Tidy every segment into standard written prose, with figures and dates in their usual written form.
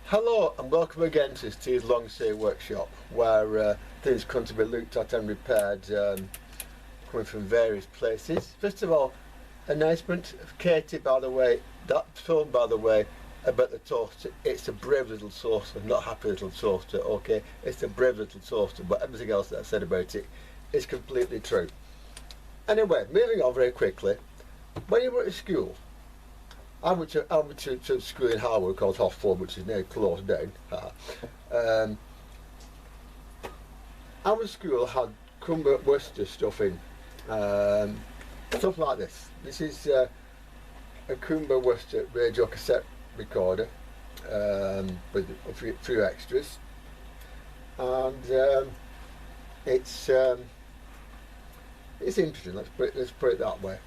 Hello and welcome again to Steve's Long Stay Workshop, where things come to be looked at and repaired, coming from various places. First of all, announcement of Katie, by the way, that film, by the way, about the toaster, it's a brave little toaster, not happy little toaster, okay? It's a brave little toaster, but everything else that I said about it is completely true. Anyway, moving on very quickly, when you were at school, I went to school in Harwood called Hofform, which is now closed down. Our school had Coomber Worcester stuff in, stuff like this. This is a Coomber Worcester radio cassette recorder with a few extras, and it's interesting. Let's put it that way.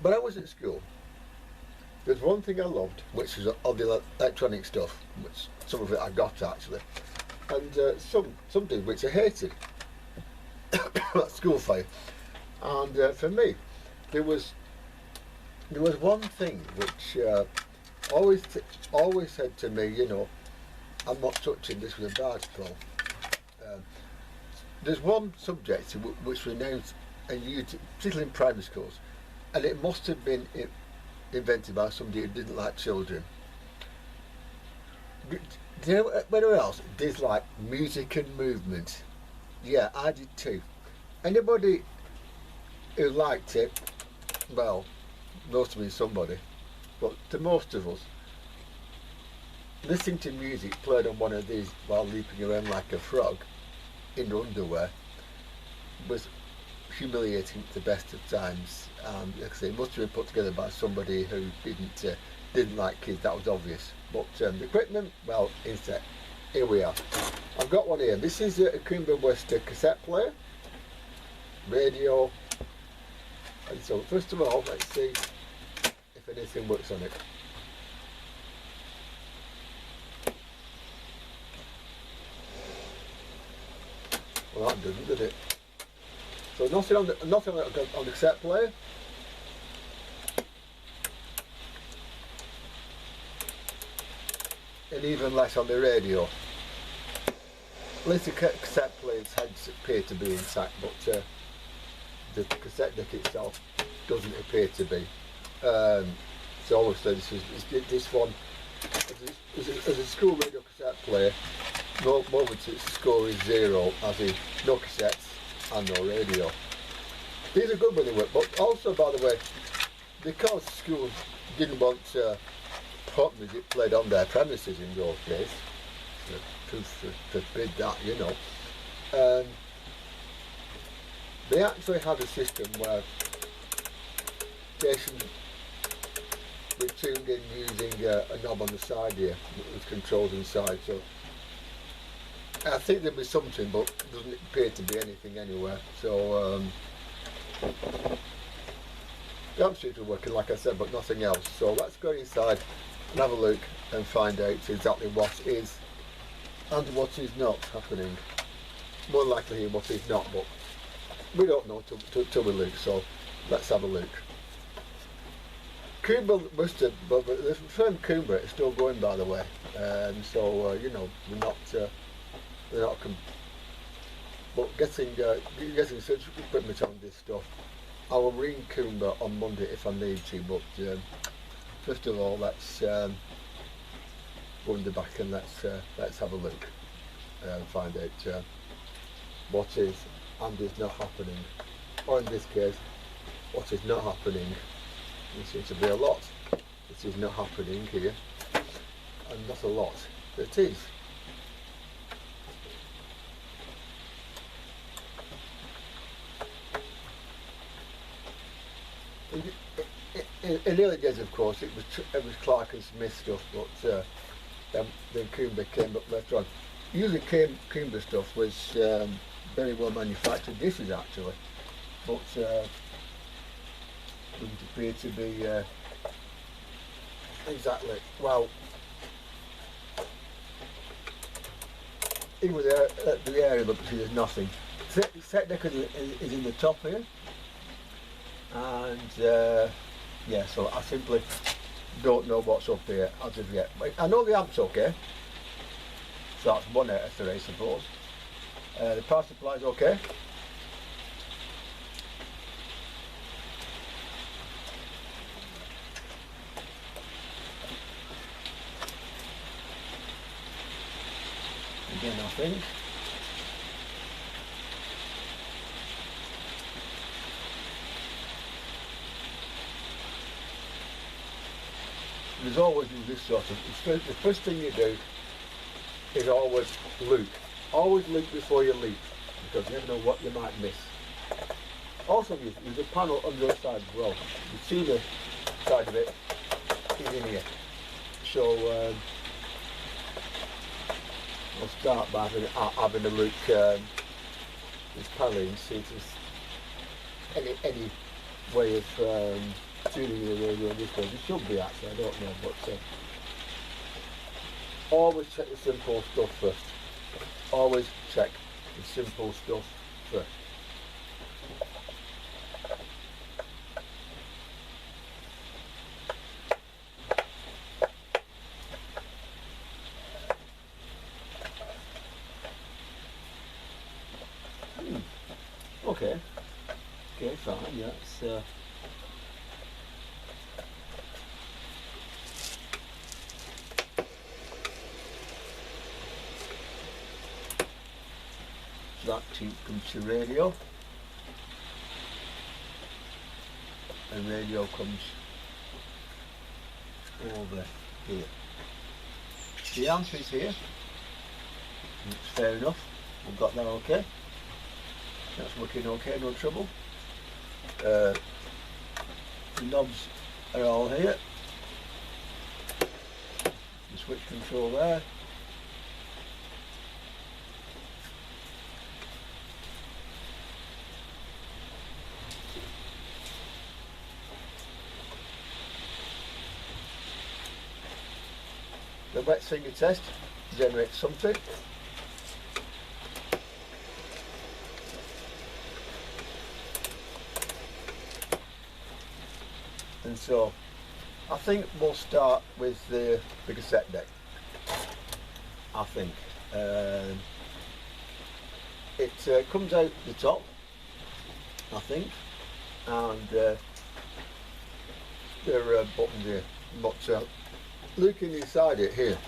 When I was at school, there's one thing I loved, which was all the electronic stuff, which some of it I got actually, and some did which I hated. That school fire. And for me, there was one thing which always said to me, you know, I'm not touching this with a barge pole. There's one subject which we now and used, particularly in primary schools, and it must have been invented by somebody who didn't like children. Do you know anyone else dislike music and movement? Yeah, I did too. Anybody who liked it, well, most of me somebody, but to most of us, listening to music played on one of these while leaping around like a frog in underwear was humiliating at the best of times. Like I say, it must have been put together by somebody who didn't like kids. That was obvious. But the equipment, well, instead, here we are. I've got one here. This is a Coomber Worcester cassette player, radio. And so first of all, let's see if anything works on it. Well, that doesn't, did it? So nothing on the cassette player. And even less on the radio. At least the cassette player's heads appear to be intact, but the cassette deck itself doesn't appear to be. So obviously this one, as a school radio cassette player, moment its score is 0, as in no cassettes and no radio. These are good when they work, but also, by the way, because schools didn't want pop music played on their premises in those days, to forbid that, you know, they actually had a system where stations were tuned in using a knob on the side here with controls inside. So I think there'd be something, but it doesn't appear to be anything anywhere. So the amp sheets were working, like I said, but nothing else. So let's go inside and have a look and find out exactly what is and what is not happening. More likely what is not, but we don't know till we look. So let's have a look. Coomber Worcester, but the firm Coomber is still going, by the way. So you know, they're not but getting such equipment on this stuff. I will ring Coomber on Monday if I need to, but first of all, let's go in the back and let's have a look and find out what is and is not happening, or in this case, what is not happening. There seems to be a lot that is not happening here, and not a lot that is. In the early days, of course, it was Clark and Smith stuff, but then Coomber came up later on. Usually Coomber stuff was very well manufactured dishes actually, but doesn't appear to be exactly, well, even with the area, but there's nothing. Set deck is in the top here, and yeah, so I simply don't know what's up here as of yet. But I know the amp's okay, so that's 1 out of 3, I suppose. The power supply's okay. Again, I think. There's always this sort of, the first thing you do is always loop. Always loop before you leap, because you never know what you might miss. Also, there's a panel on the other side as well. You see the side of it is in here. So I'll start by having a look this panel and see if there's any way of tuning the radio this way. It should be, actually, I don't know, but always check the simple stuff first. Always check the simple stuff first. Okay. Okay, fine, yeah, it's that comes to radio, and radio comes over here. The amp is here, it's fair enough, we've got that okay, that's working okay, no trouble. The knobs are all here, the switch control there. The wet finger test generates something. And so I think we'll start with the cassette deck. I think it comes out the top, I think, and there are buttons here, but looking inside it here,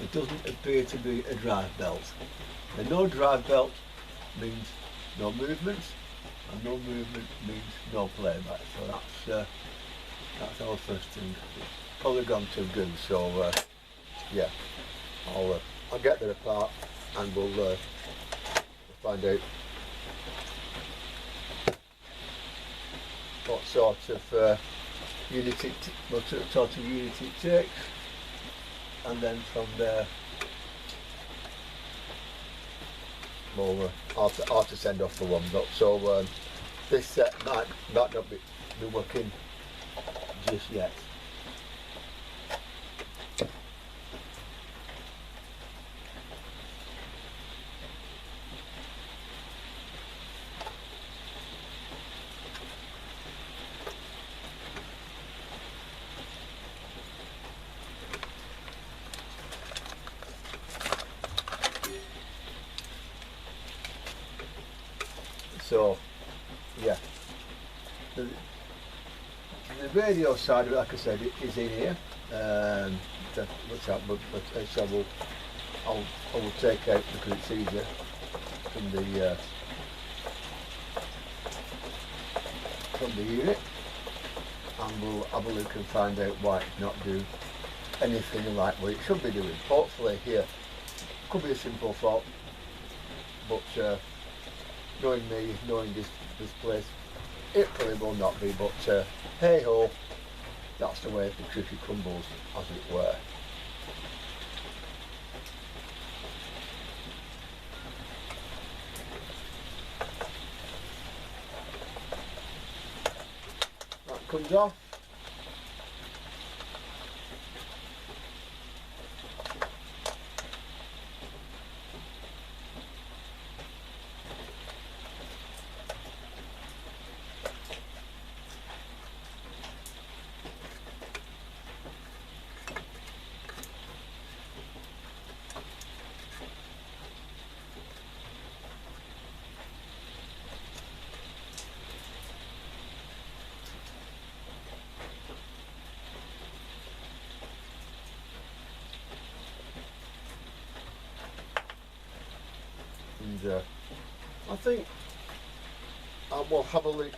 it doesn't appear to be a drive belt. And no drive belt means no movement, and no movement means no playback. So that's our first thing. Probably gone too good. So yeah, I'll get that apart and we'll find out what sort of unit it takes, and then from there we'll I'll to send off for one. But so this set might not be working just yet. So yeah, the radio side of it, like I said, it is in here. Which I will take out because it's easier from the unit, and we'll have a look and find out why it's not doing anything like what it should be doing. Hopefully here could be a simple fault, but knowing me, knowing this place, it probably will not be, but hey ho, that's the way the cookie crumbles, as it were. That comes off. I think I will have a look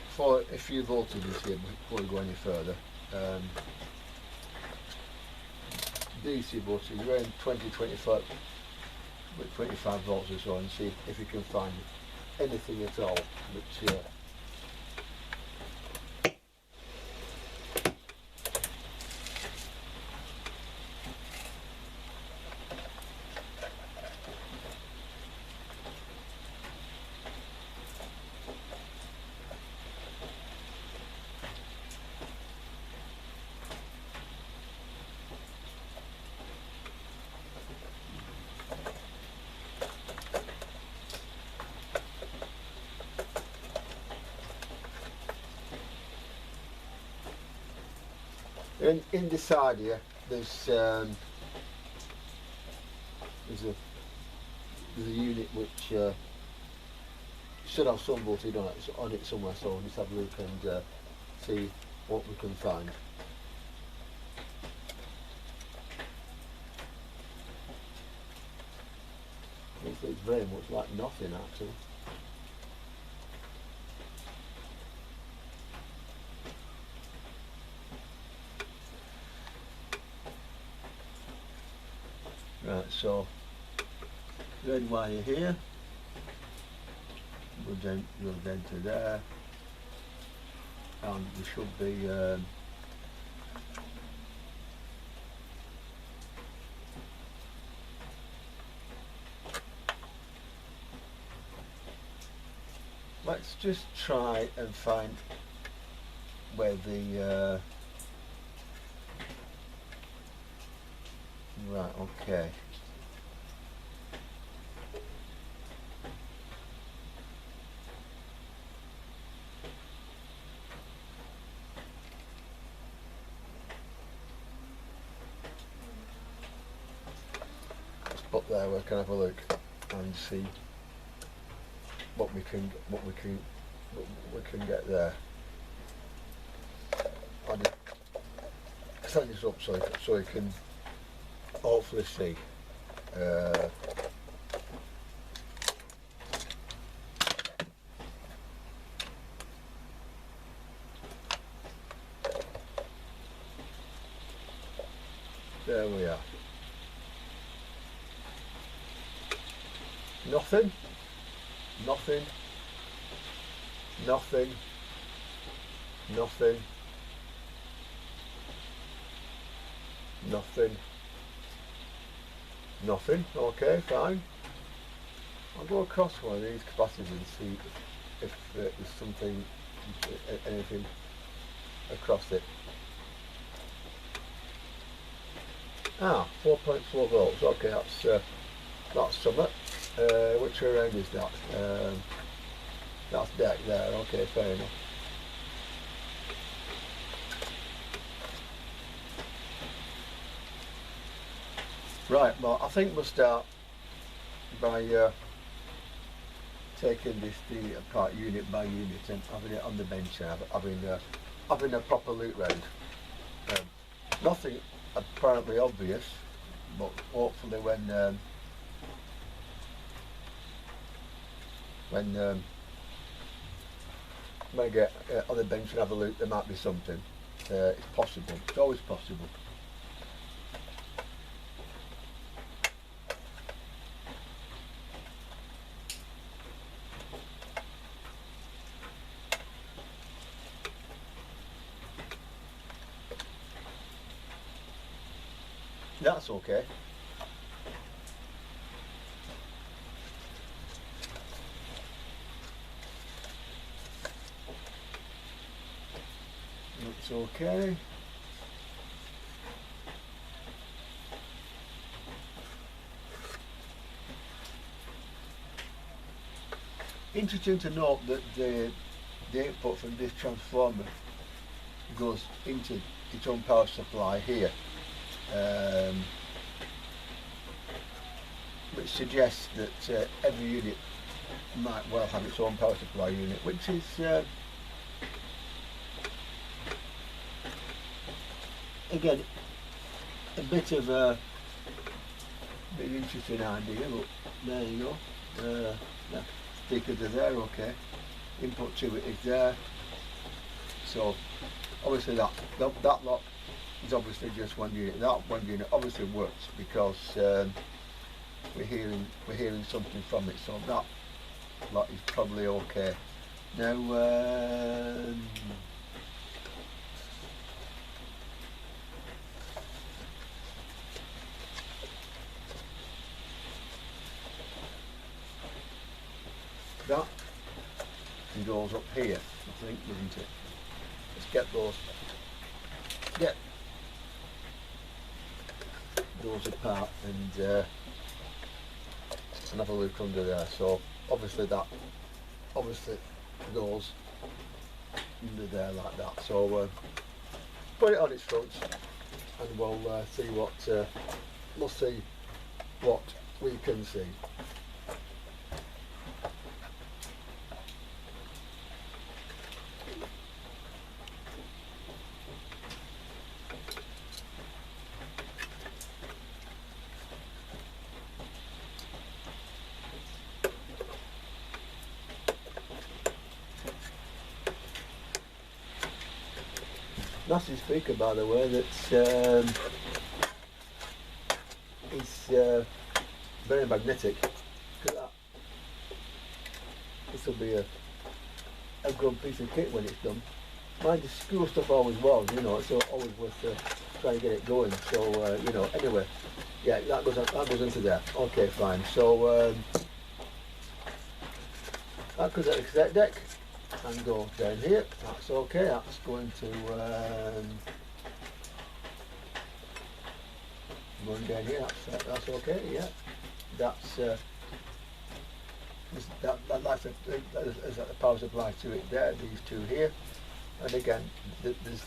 for a few voltages here before we go any further. DC voltage around 20-25 with 25 volts or so, and see if you can find anything at all which in the side here, there's a unit which should have some voltage on it somewhere, so we'll just have a look and see what we can find. This looks very much like nothing actually. Right, so red wire here, go down to there, and there should be let's just try and find where the right, okay. Let's put there where I can have a look and see what we can get there. I'll just set this up so you can hopefully see. There we are. Nothing, nothing, nothing, nothing, nothing. Nothing. Okay, fine. I'll go across one of these capacitors and see if there's something, anything across it. Ah, 4.4 volts. Okay, that's something. Which around is that? That's deck there. Okay, fair enough. Right, well, I think we'll start by taking this thing apart unit by unit and having it on the bench and having a proper look round. Nothing apparently obvious, but hopefully when I get on the bench and have a look, there might be something. It's possible. It's always possible. That's okay. Looks okay. Interesting to note that the input from this transformer goes into its own power supply here. Which suggests that every unit might well have its own power supply unit, which is again a bit of an interesting idea, but there you go. Yeah, speakers are there, okay. Input to it is there. So obviously that lot is obviously just one unit. That one unit obviously works because we're hearing something from it. So that lot is probably okay. Now that goes up here, I think, doesn't it? Let's get those apart and have a look under there. So obviously that goes under there like that. So put it on its front and we'll see what we can see. Nasty speaker, by the way, that's is very magnetic. Look at that. This will be a good piece of kit when it's done. Mind the school stuff always was, you know, it's always worth trying to get it going. So you know, anyway, yeah, that goes into there. Okay, fine. So that goes at the cassette deck and go down here. That's okay. That's going to going down here. That's okay. Yeah, that's that's a power supply to it there. These two here, and again, there's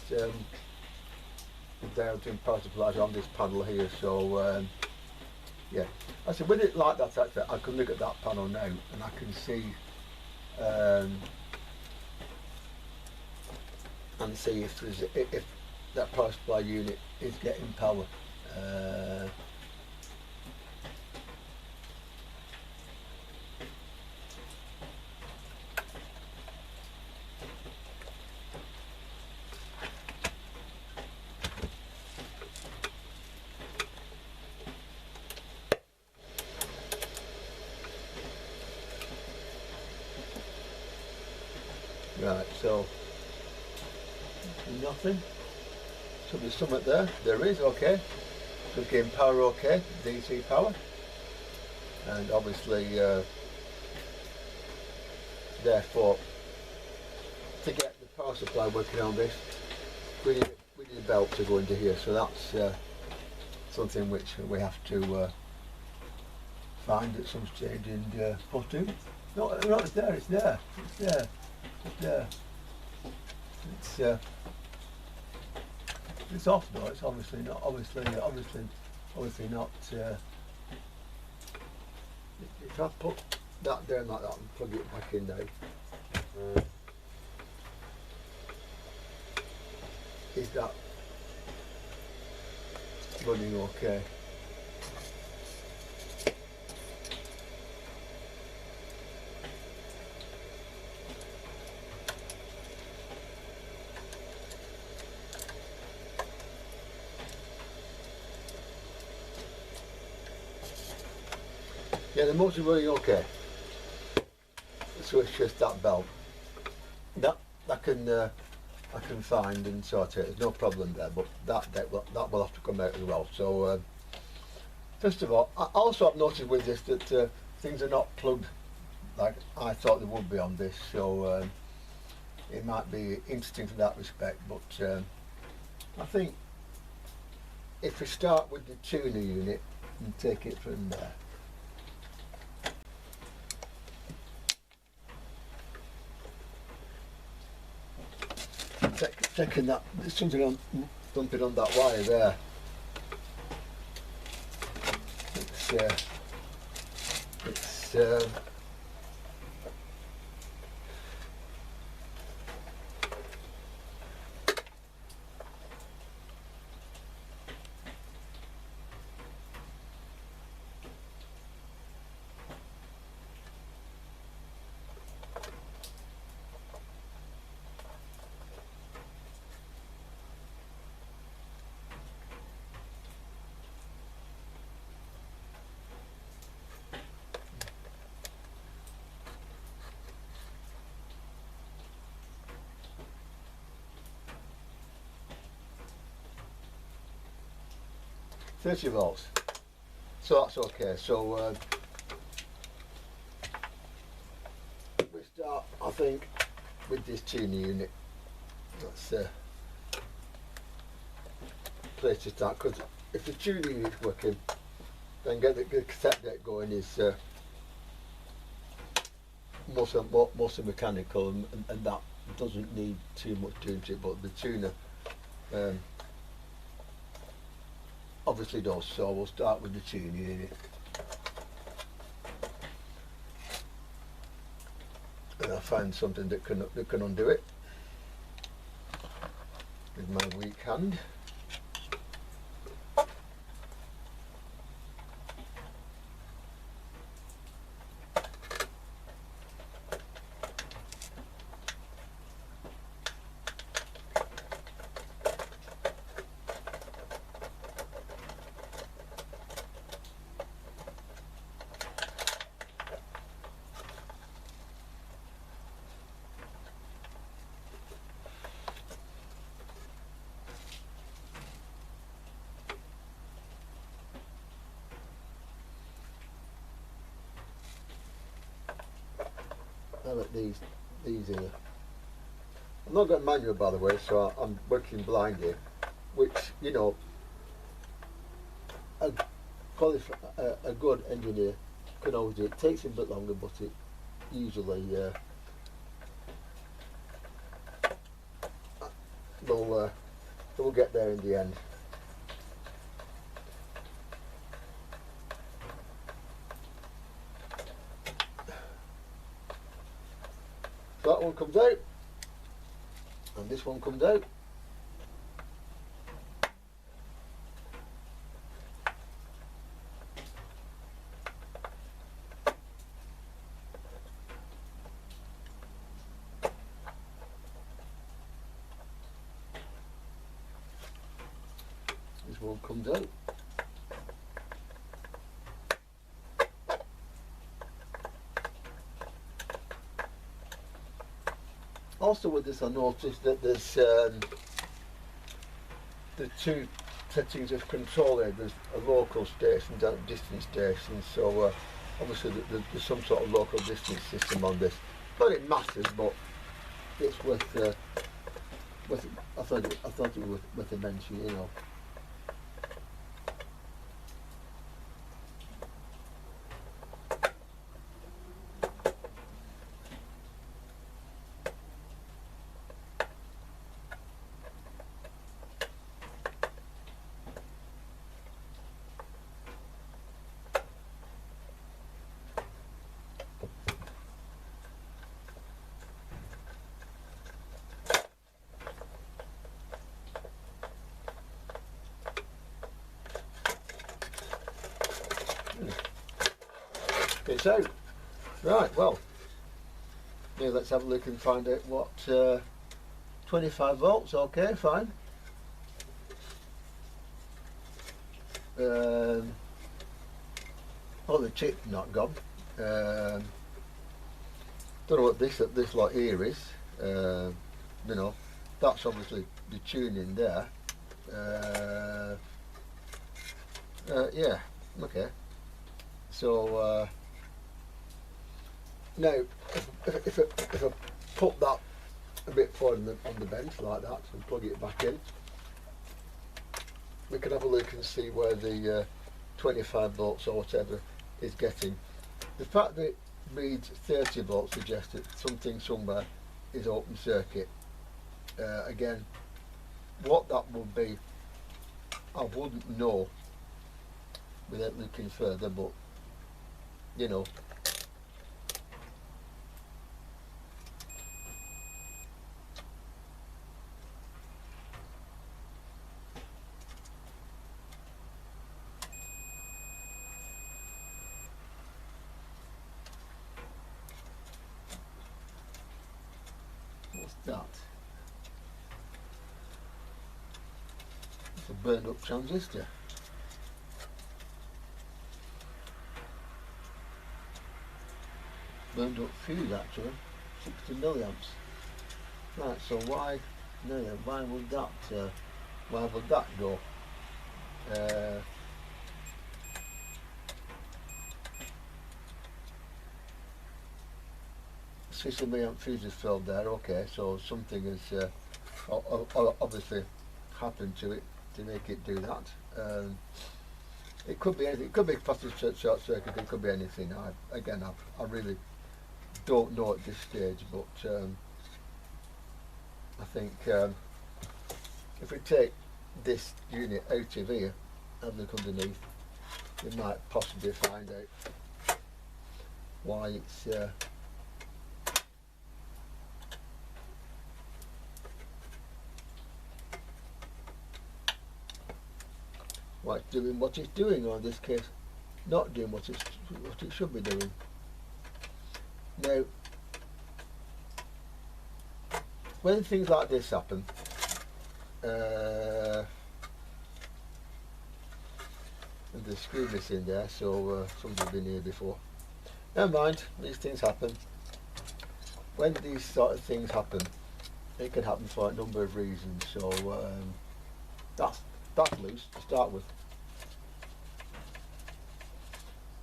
there doing power supplies on this panel here. So yeah, I said with it like that, actually, I can look at that panel now and I can see. And see if that power supply unit is getting power. Right, so nothing. So there's something there. There is, okay. So getting power, okay. DC power, and obviously, therefore, to get the power supply working on this, we need a belt to go into here. So that's something which we have to find at some stage and put in. No, it's there. It's there. It's there. It's there. It's off though. It's obviously not. Obviously not. If I put that down like that and plug it back in now, is that running okay? Yeah, the motor's running okay. So it's just that belt. That I can find and sort it. There's no problem there. But that will have to come out as well. So first of all, I've noticed with this that things are not plugged like I thought they would be on this. So it might be interesting from that respect. But I think if we start with the tuner unit and take it from there. Checking that there's something on dumping on that wire there. It's 30 volts. So that's okay. So we start, I think, with this tuning unit. That's place to start, because if the tuning unit's working, then get the cassette deck going is mostly mechanical, and that doesn't need too much tuning to it, but the tuner obviously does. So we'll start with the tuning unit, and I'll find something that can undo it with my weak hand. I like these here. I'm not got a manual, by the way, so I'm working blind here, which, you know, a good engineer can always do. It takes him a bit longer, but it usually we'll get there in the end. That one comes out, and this one comes out. This one comes out. Also with this, I noticed that there's the two settings of control here. There's a local station and a distance station, so obviously there's some sort of local distance system on this. Not it matters, but it's worth I thought it was worth a mention, you know. It's out. Right, well, yeah, let's have a look and find out what 25 volts, okay, fine. Oh, the chip's not gone. Don't know what this lot here is. You know, that's obviously the tuning there. Yeah, okay. So now, if I put that a bit forward on the bench like that and plug it back in, we can have a look and see where the 25 volts or whatever is getting. The fact that it reads 30 volts suggests that something somewhere is open circuit. Again, what that would be, I wouldn't know without looking further, but you know. What's that? It's a burned up transistor. Burned up fuse actually, 60 milliamps. Right, so why would that go? see some fuses filled there. Okay, so something has obviously happened to it to make it do that. It could be anything. It could be plastic short circuit. It could be anything. I really don't know at this stage, but I think if we take this unit out of here, have a look underneath, we might possibly find out why it's doing what it's doing, or in this case not doing what it should be doing. Now when things like this happen, and the screw missing there, so somebody's been here before. Never mind, these things happen. When these sort of things happen, it can happen for a number of reasons, so that's loose to start with.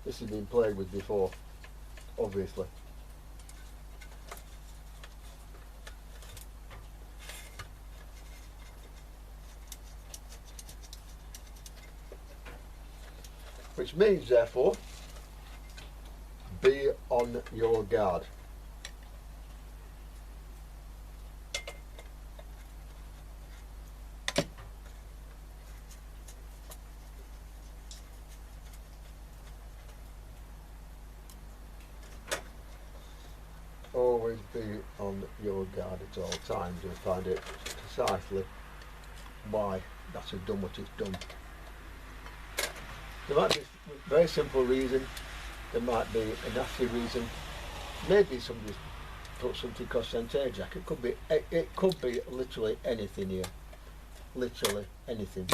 This has been played with before, obviously. Which means, therefore, be on your guard. Always be on your guard at all times and find out precisely why that's done what it's done. There might be a very simple reason, there might be a nasty reason, maybe somebody's put something across center jack. It could be literally anything here. Literally anything.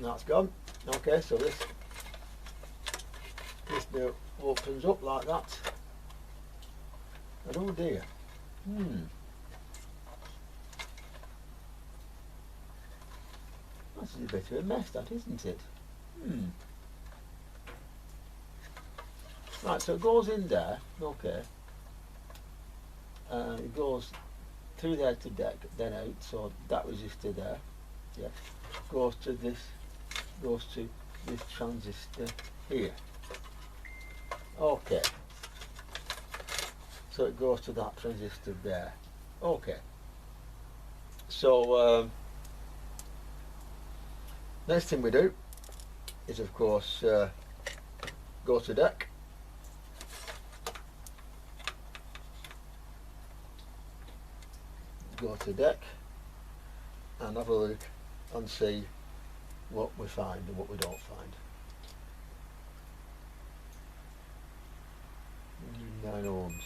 That's gone. Okay, so this now opens up like that. And oh dear. That's a bit of a mess, that, isn't it? Right, so it goes in there, okay. It goes through there to deck, then out, so that resistor there, yeah. Goes to this transistor here. Okay. So it goes to that transistor there. Okay. So next thing we do is, of course, go to deck. Go to deck and have a look and see what we find and what we don't find. 9 ohms.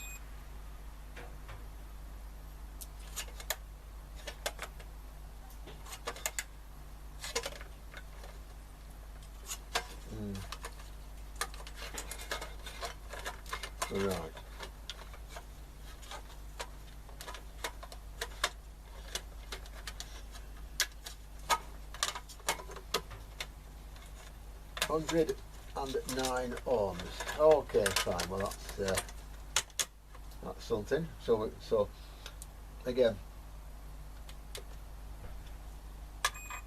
Right. $109 ohms. Okay, fine. Well, that's something. So again,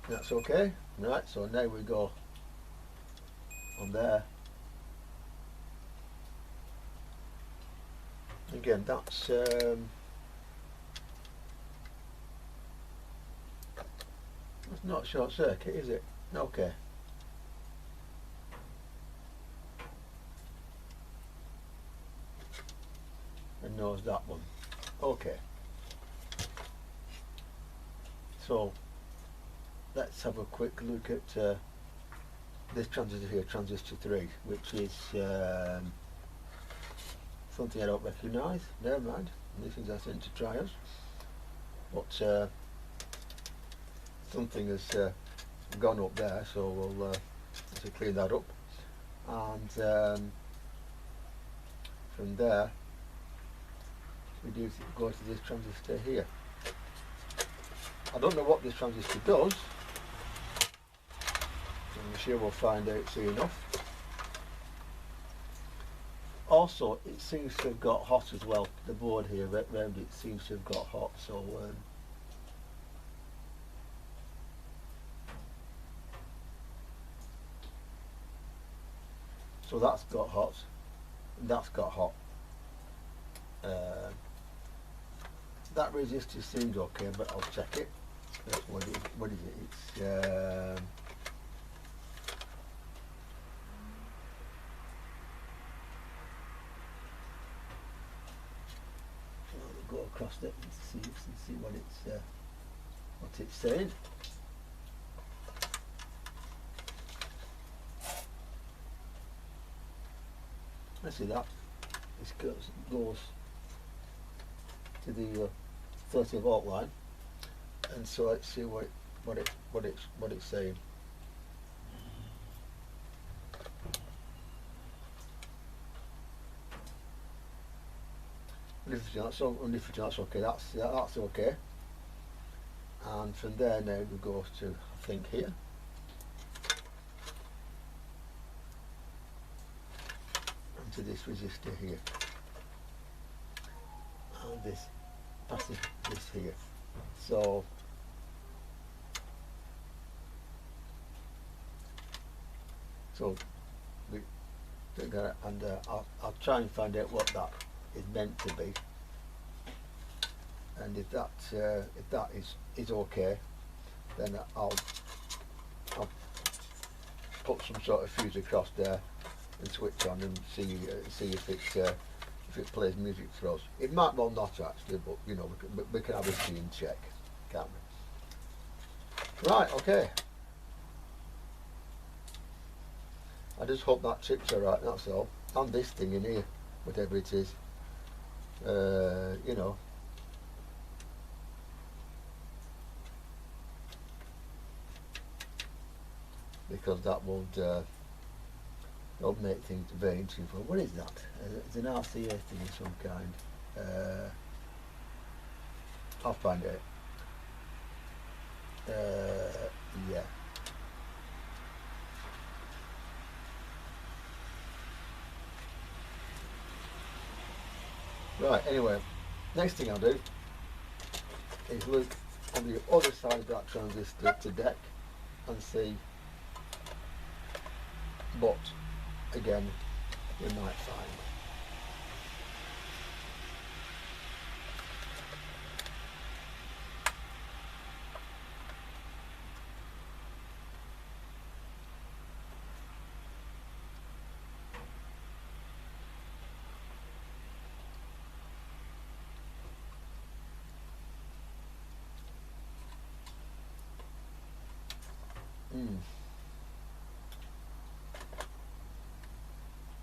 that's okay. Right. So now we go on there. Again, that's not short circuit, is it? Okay. And knows that one. Okay. So let's have a quick look at this transistor here, transistor 3, which is something I don't recognise. Never mind. These things I sent to try us. But something has gone up there, so we'll clean that up. And from there, reduce it, go to this transistor here. I don't know what this transistor does. I'm sure we'll find out soon enough. Also, it seems to have got hot as well. The board here around it seems to have got hot, so that's got hot, and that's got hot. That resistor seems okay, but I'll check it. What is it? It's I'll go across it and see what it's saying. I see that. This goes to the 30 volt line, and so let's see what it's saying. That's okay. That's okay. And from there now we go to, I think, here. And to this resistor here. And this passes this here. So we took that, and I'll try and find out what that is meant to be, and if that is okay, then I'll put some sort of fuse across there and switch on and see if it plays music for us. It might well not actually, but you know, we can have a see and check, can't we? Right, okay. I just hope that chip's alright, that's all. And this thing in here, whatever it is. You know. Because that won't make things very interesting. What is that? It's an RCA thing of some kind. I'll find it. Yeah. Right, anyway, next thing I'll do is look on the other side of that transistor to deck and see what, again, we might find.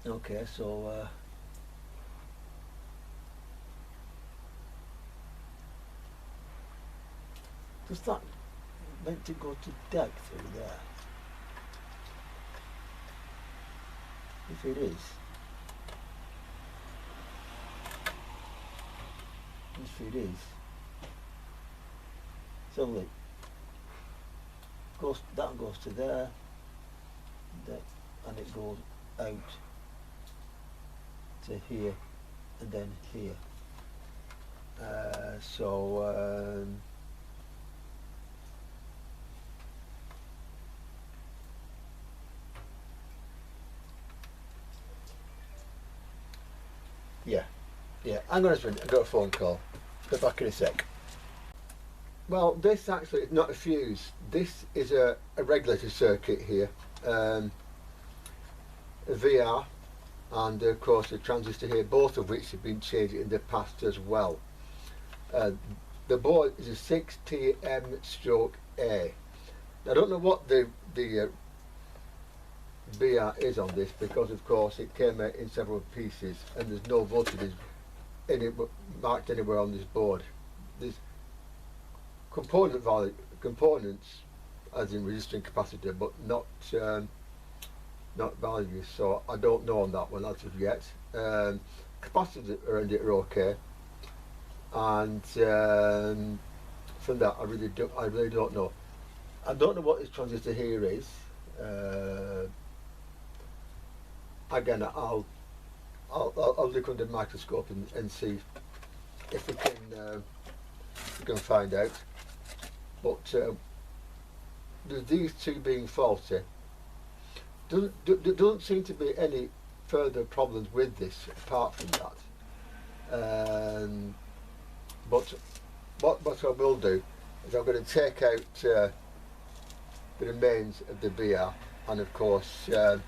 Okay, so does that meant to go to deck through there? If it is, so look, that goes to there, and it goes out to here and then here. Yeah, I'm going to I've got a phone call. Be back in a sec. Well, this actually is not a fuse. This is a regulator circuit here. A VR and of course a transistor here, both of which have been changed in the past as well. The board is a 6TM/A. I don't know what the VR is on this, because of course it came out in several pieces and there's no voltage marked anywhere on this board. There's components as in resistor and capacitor, but not values, so I don't know on that one as of yet. Capacitors around it are okay. and from that I really don't know. I don't know what this transistor here is. Again, I'll look under the microscope and see if we can find out. But these two being faulty, there doesn't seem to be any further problems with this apart from that. But what I will do is I'm going to take out the remains of the BR, and of course the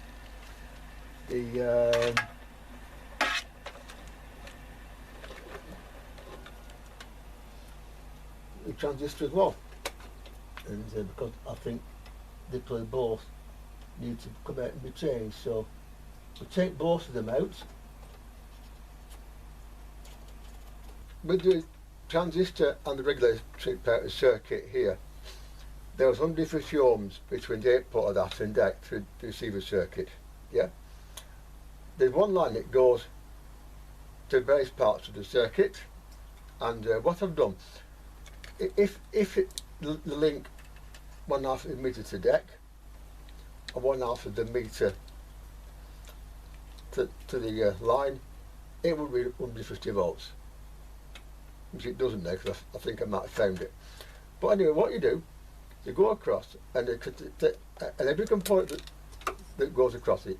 transistor as well, and because I think they play both need to come out and be changed, so we'll take both of them out. With the transistor and the regulator out of circuit here, there was 150 ohms between the output of that and that through the receiver circuit. Yeah, there's one line that goes to various parts of the circuit, and what I've done, if the link one half of the meter to deck and one half of the meter to the line, it will read 150 volts, which it doesn't now because I think I might have found it. But anyway, what you do, you go across, and every component that goes across it,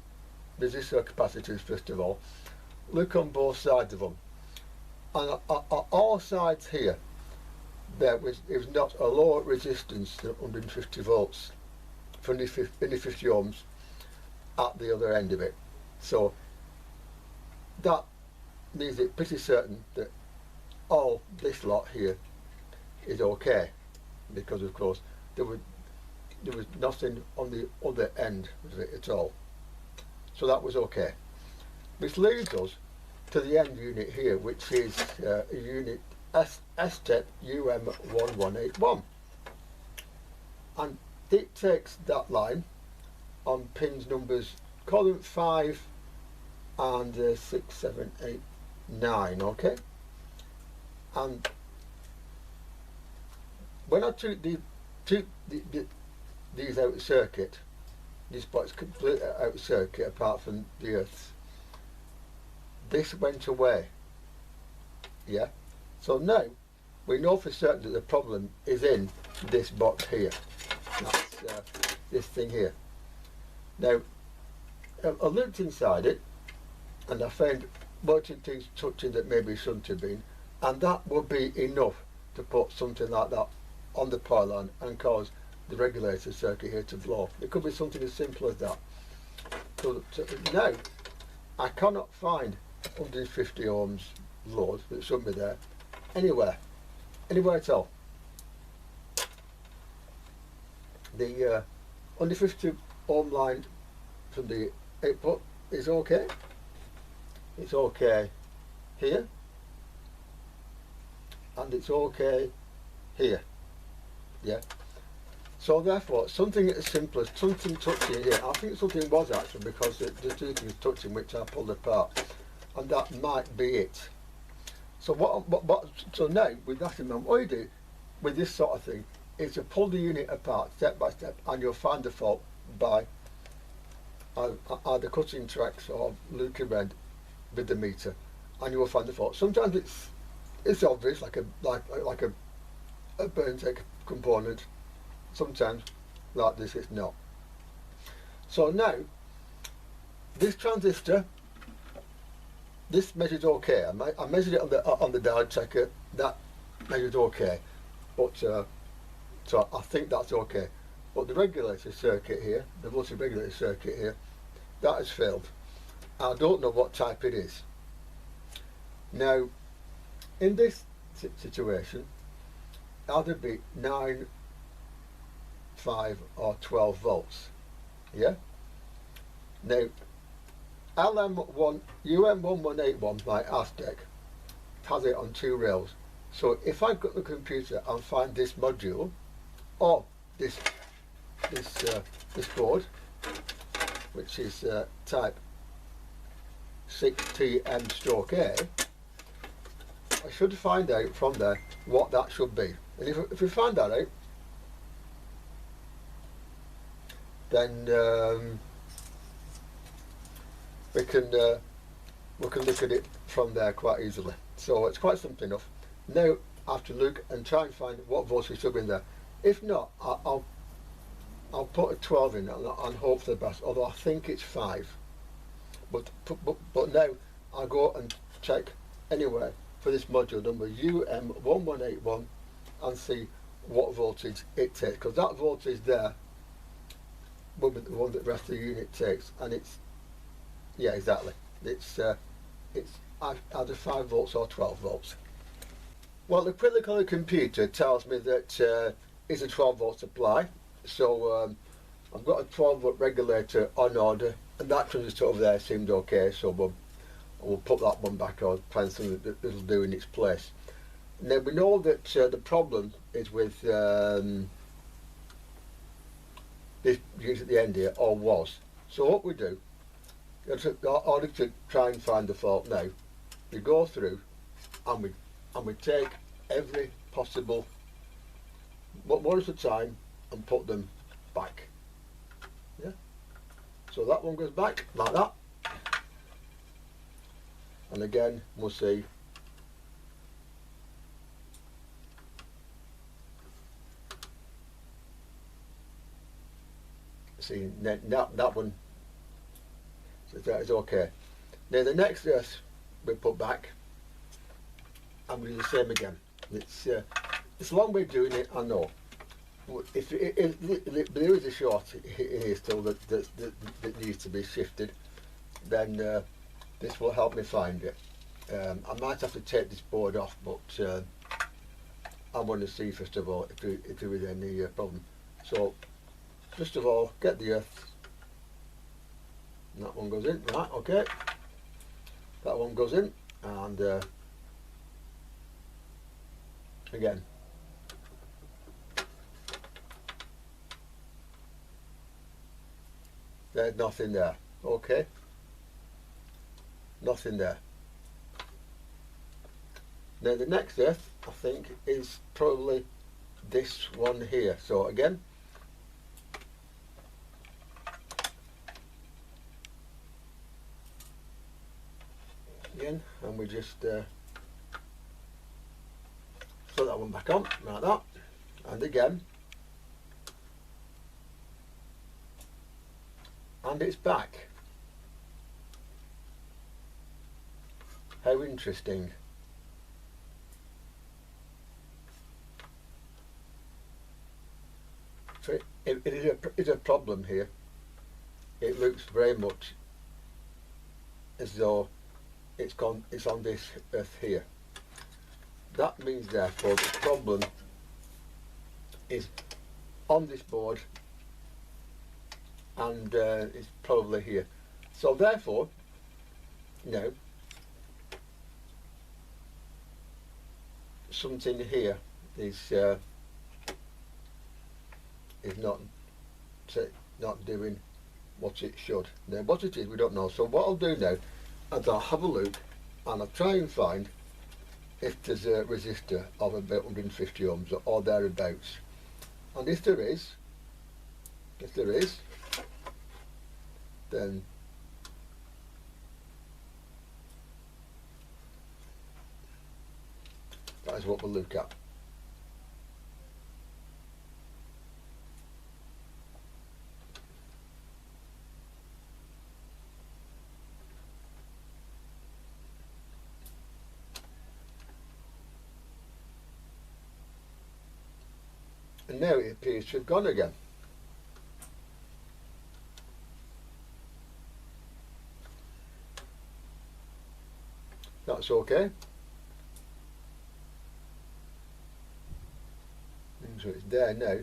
resistor capacitors first of all, look on both sides of them, and all sides here, there was not a lower resistance than 150 volts for any 50 ohms at the other end of it. So that leaves it pretty certain that all this lot here is okay, because of course there was nothing on the other end of it at all. So that was okay. Which leads us to the end unit here, which is a unit Cassette UM1181, and it takes that line on pins numbers column 5 and 6, 7, 8, 9. Okay, and when I took these out of circuit, this box completely out of circuit apart from the earths, this went away. Yeah, so now we know for certain that the problem is in this box here. That's this thing here. Now I looked inside it and I found bunch of things touching that maybe shouldn't have been, and that would be enough to put something like that on the power line and cause the regulator circuit here to blow. It could be something as simple as that. So now I cannot find 150 ohms load that should be there anywhere at all. The 150 ohm line from the output is okay. It's okay here, and it's okay here. Yeah. So therefore, something as simple as something touching here, I think something was actually, because the two things touching which I pulled apart, and that might be it. So so now with that in mind, what you do with this sort of thing is to pull the unit apart step by step, and you'll find the fault by either cutting tracks or looking around with the meter, and you will find the fault. Sometimes it's obvious, like a burn take component. Sometimes, like this, it's not. So now, this transistor, this measured okay. I measured it on the diode checker. That measured okay, but so I think that's okay. But the regulator circuit here, the voltage regulator circuit here, that has failed. I don't know what type it is. Now, in this situation, either be 9, 5 or 12 volts. Yeah. Now, UM1181 by Aztec has it on 2 rails. So if I go to the computer and find this module or this board, which is type 6TM/A, I should find out from there what that should be. And if we find that out, then we can look at it from there quite easily. So it's quite simple enough. Now I have to look and try and find what voltage should be in there. If not, I'll put a 12 in and hope for the best, although I think it's 5. But now I'll go and check anyway for this module number UM1181 and see what voltage it takes, because that voltage there will be the one that the rest of the unit takes, and it's, yeah, exactly, it's either 5 volts or 12 volts. Well, the quick look on the computer tells me that it's a 12 volt supply, so I've got a 12 volt regulator on order, and that transistor over there seemed okay, so we'll put that one back or find something that'll do in its place. Now we know that the problem is with this unit at the end here, or was. So what we do, in order to try and find the fault now, we go through and we take every possible one at a time and put them back. Yeah. So that one goes back like that, and again we'll see. See, that one is okay. Now the next earth we put back, and we do the same again. It's a long way of doing it, I know. If there is a short here still that needs to be shifted, then this will help me find it. I might have to take this board off, but I want to see first of all if there is any problem. So first of all, get the earth. That one goes in, right? Okay. That one goes in, and again. There's nothing there. Okay. Nothing there. Now the next earth, I think, is probably this one here. So again, and we just put that one back on like that, and again, and it's back. How interesting. So it is a problem here. It looks very much as though it's on this earth here. That means therefore the problem is on this board, and it's probably here. So therefore, now something here is not doing what it should. Now what it is we don't know. So what I'll do now is I'll have a look and I'll try and find if there's a resistor of about 150 ohms or thereabouts. And if there is, then that is what we'll look at. And now it appears to have gone again. That's okay. And so it's there now,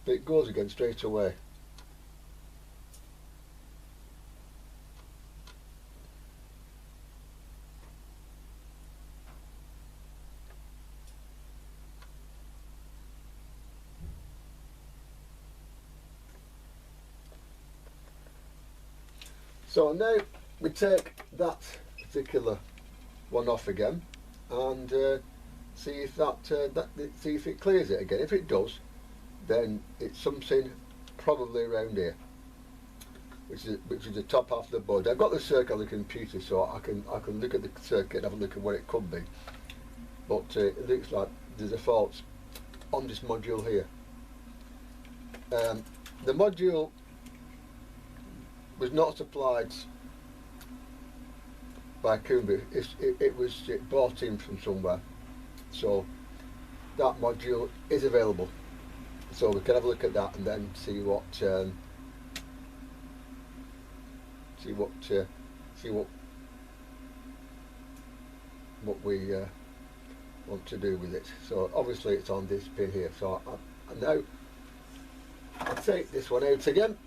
but it goes again straight away. So now we take that particular one off again, and see if see if it clears it again. If it does, then it's something probably around here, which is the top half of the board. I've got the circuit on the computer, so I can look at the circuit and have a look at what it could be. But it looks like there's a fault on this module here. The module was not supplied by Coomber. It was bought in from somewhere, so that module is available. So we can have a look at that and then see what we want to do with it. So obviously it's on this pin here. So I now I'll take this one out again.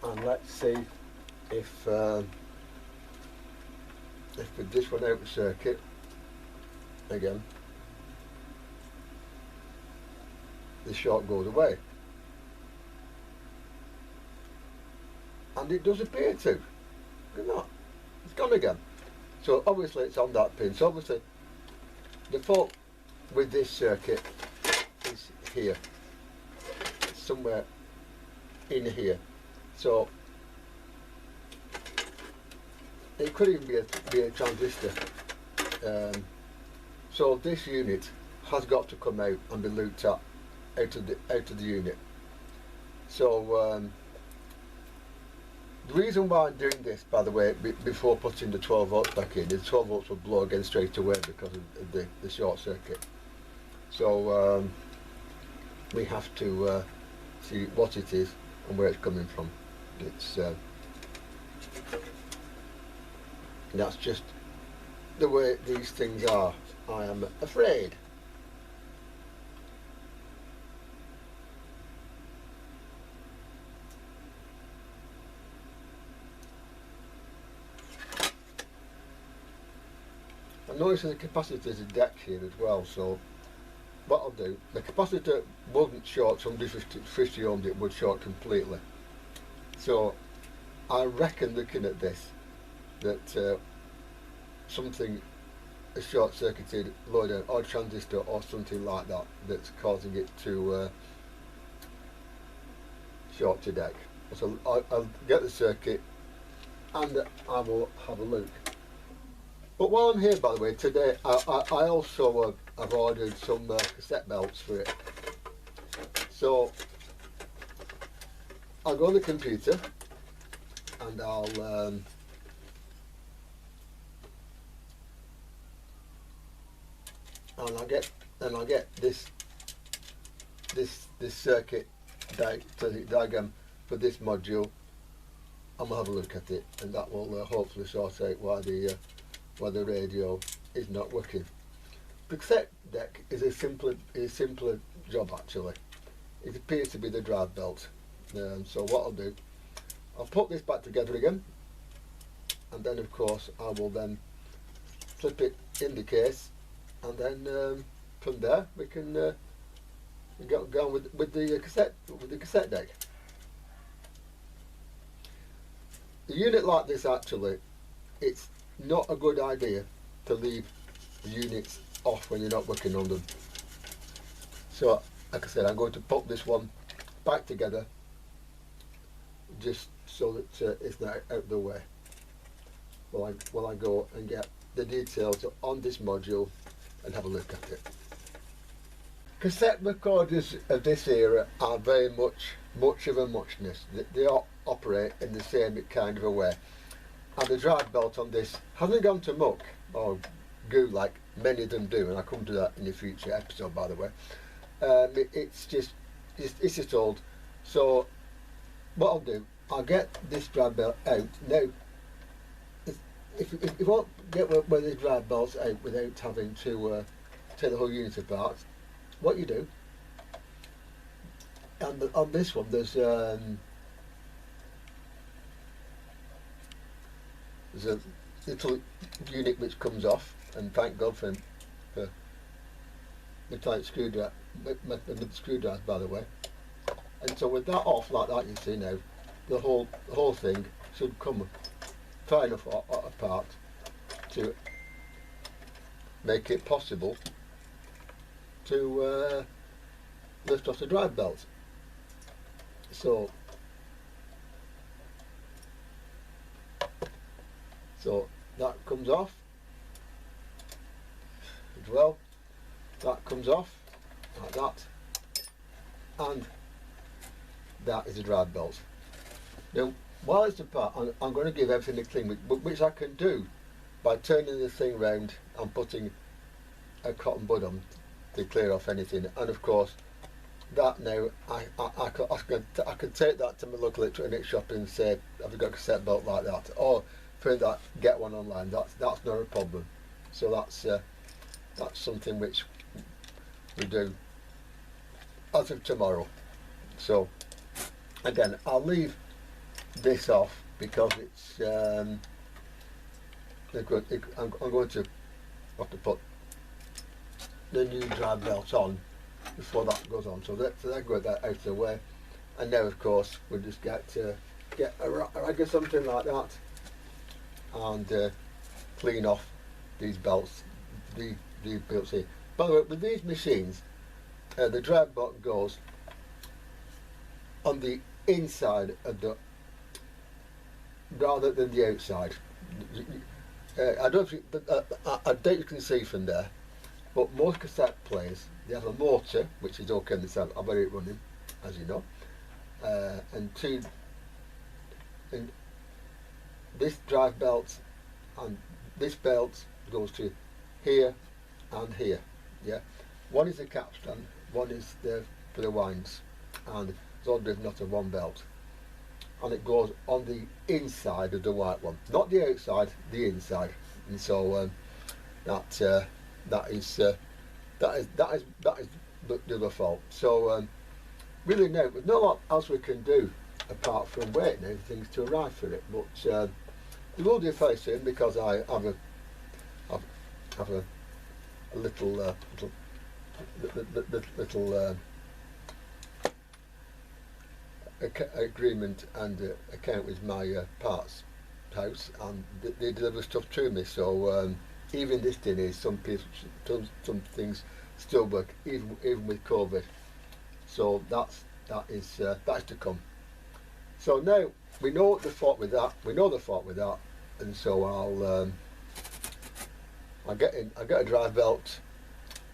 And let's see if with this one out of circuit again, the short goes away, and it does appear to. Look at that, it's gone again. So obviously it's on that pin. So obviously the fault with this circuit is here, somewhere in here. So it could even be a transistor. So this unit has got to come out and be looped out of the unit. So the reason why I'm doing this, by the way, before putting the 12 volts back in, is 12 volts will blow again straight away because of the short circuit. So we have to see what it is and where it's coming from. It's that's just the way these things are, I am afraid. I notice the capacitor is a deck here as well, so what I'll do, the capacitor wouldn't short, so 150 ohms, it would short completely. So I reckon, looking at this, that something, a short circuited load or transistor or something like that, that's causing it to short to deck. So I'll get the circuit and I will have a look. But while I'm here, by the way, today I also have ordered some cassette belts for it. So I'll go on the computer and I'll get this circuit diagram for this module, and we'll have a look at it, and that will hopefully sort out why the radio is not working. The cassette deck is a simpler job actually. It appears to be the drive belt. So what I'll do, I'll put this back together again, and then of course I will then flip it in the case, and then from there we can go on with the cassette deck. A unit like this, actually, it's not a good idea to leave the units off when you're not working on them. So like I said, I'm going to put this one back together just so that it's not out of the way while I go and get the details on this module and have a look at it. Cassette recorders of this era are very much of a muchness. They all operate in the same kind of a way, and the drive belt on this hasn't gone to muck or goo like many of them do, and I'll come to that in a future episode, by the way. It's just old. So what I'll do, I'll get this drive belt out now. if you want to get one of these drive belts out without having to take the whole unit apart, what you do, and on this one there's a little unit which comes off, and thank God for metallic screwdriver, by the way. And so with that off like that, you see now, the whole thing should come far enough apart to make it possible to lift off the drive belt. So that comes off as well. That comes off like that, and that is a drive belt. Now, while it's apart, I'm going to give everything a clean, which I can do by turning the thing round and putting a cotton bud on to clear off anything. And of course, that now I can take that to my local electronics shop and say, have you got a cassette belt like that? Or for that, get one online. That's not a problem. So that's something which we do as of tomorrow. So again, I'll leave this off because it's I'm going to have to put the new drive belt on before that goes on. So that got that out of the way, and now of course we'll just get a rag or something like that and clean off these belts, these belts here. By the way, with these machines, the drive belt goes on the inside of the rather than the outside. I don't think, I doubt you can see from there, but most cassette players, they have a motor, which is okay on the side. I've got it running, as you know, and this drive belt and this belt goes to here and here. Yeah, one is the capstan, one is for the winds, and it's all driven out of one belt, and it goes on the inside of the white one, not the outside, the inside. And so that is the other fault. So really, no, there's not a lot else we can do apart from waiting for things to arrive for it. But we will do fairly soon, because I have a little agreement and account with my parts house, and they deliver stuff to me. So even this day is some things still work even with COVID. So that is to come. So now we know the fault with that. We know the fault with that, and so I get a drive belt,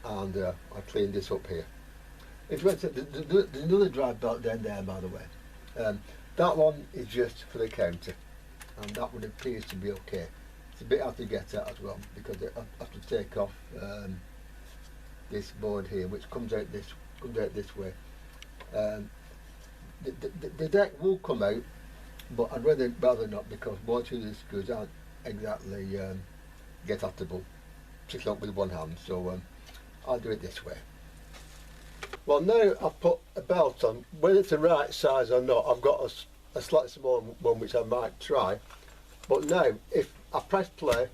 and I clean this up here. If you went to there's another drive belt down there, by the way. That one is just for the counter, and that one appears to be okay. It's a bit hard to get at as well, because I have to take off this board here, which comes out this way. The deck will come out, but I'd rather not, because one or two of the screws aren't exactly get atable, particularly with one hand. So I'll do it this way. Well, now I've put a belt on, whether it's the right size or not, I've got a slightly smaller one which I might try. But now, if I press play,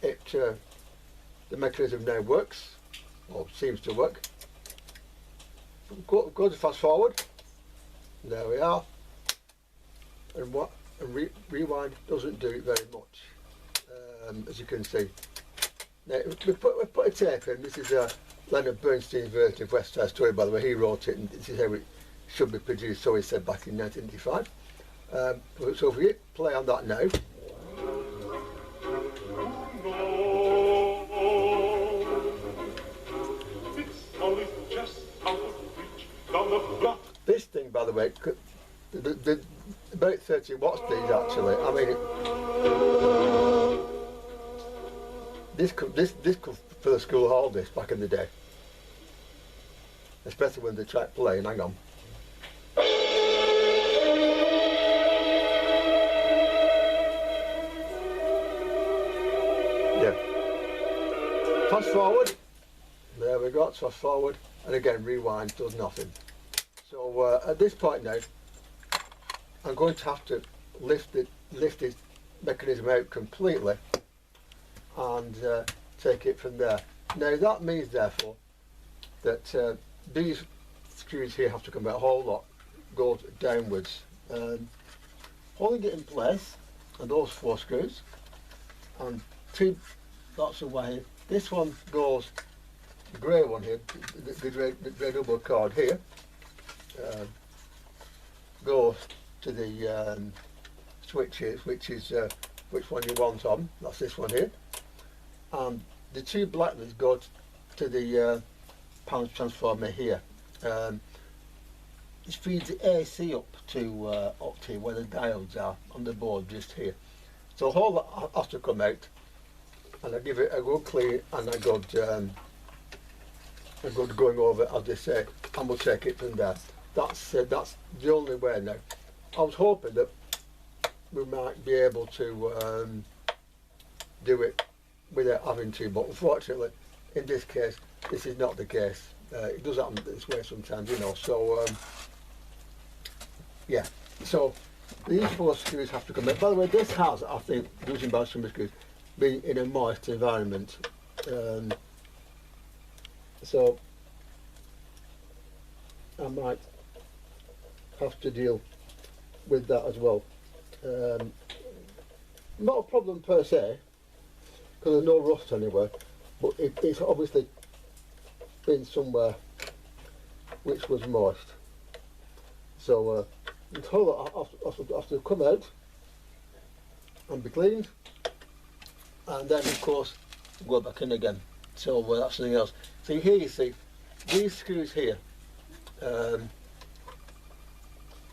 the mechanism now works, or seems to work. Go to fast forward. There we are. And rewind doesn't do it very much, as you can see. Now we put a tape in. This is Leonard Bernstein's version of West Side Story, by the way. He wrote it, and this is how it should be produced, so he said back in 1985. So if we hit play on that now. This thing, by the way, about 30 watts these actually. I mean, this could fill a school hall, this, back in the day. Especially when they track playing. Hang on. fast forward. There we go, fast forward, and again rewind, does nothing. So at this point now, I'm going to have to lift this mechanism out completely and take it from there. Now that means therefore that these screws here have to come out a whole lot, goes downwards. Holding it in place, and those 4 screws, and 2 lots of wire. This one goes, the grey one here, the grey double cord here, goes to the switch here, which is which one you want on. That's this one here, and the 2 black ones go to the power transformer here. It feeds the AC up to where the diodes are on the board just here. So all that has to come out, and I give it a good clean and a good going over, as they say, and we'll take it from there. That's the only way now. I was hoping that we might be able to do it without having to, but unfortunately, in this case, this is not the case. It does happen this way sometimes, you know. So yeah. So these 4 screws have to come out. By the way, this has, I think, judging by some screws, been in a moist environment. So I might have to deal with that as well. Not a problem per se, because there's no rust anywhere, but it's obviously been somewhere which was moist. So until that has to come out and be cleaned, and then of course go back in again. So that's something else. So here you see these screws here are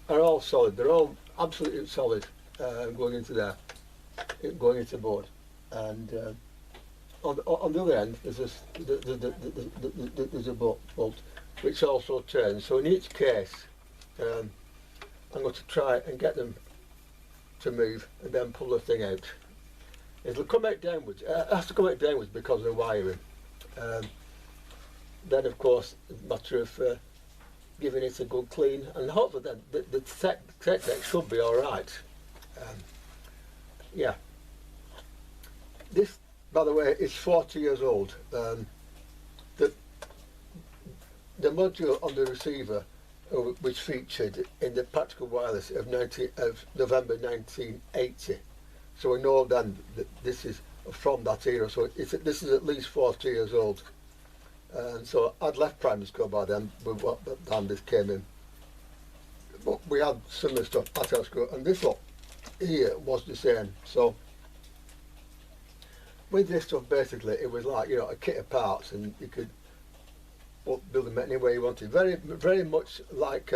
all solid. They're all absolutely solid, going into there, going into board. And on the other end there's a bolt which also turns. So in each case I'm going to try and get them to move and then pull the thing out. It'll come out downwards. It has to come out downwards because of the wiring. Then of course it's a matter of giving it a good clean, and hopefully then the set deck should be alright. Yeah. This, by the way, is 40 years old. The module on the receiver was featured in the Practical Wireless of November 1980. So we know then that this is from that era. So this is at least 40 years old. And so I'd left primary school by then with what time this came in. But we had similar stuff at our school, and this lot here was the same. So with this stuff, basically, it was like, you know, a kit of parts, and you could build them any way you wanted. Very much like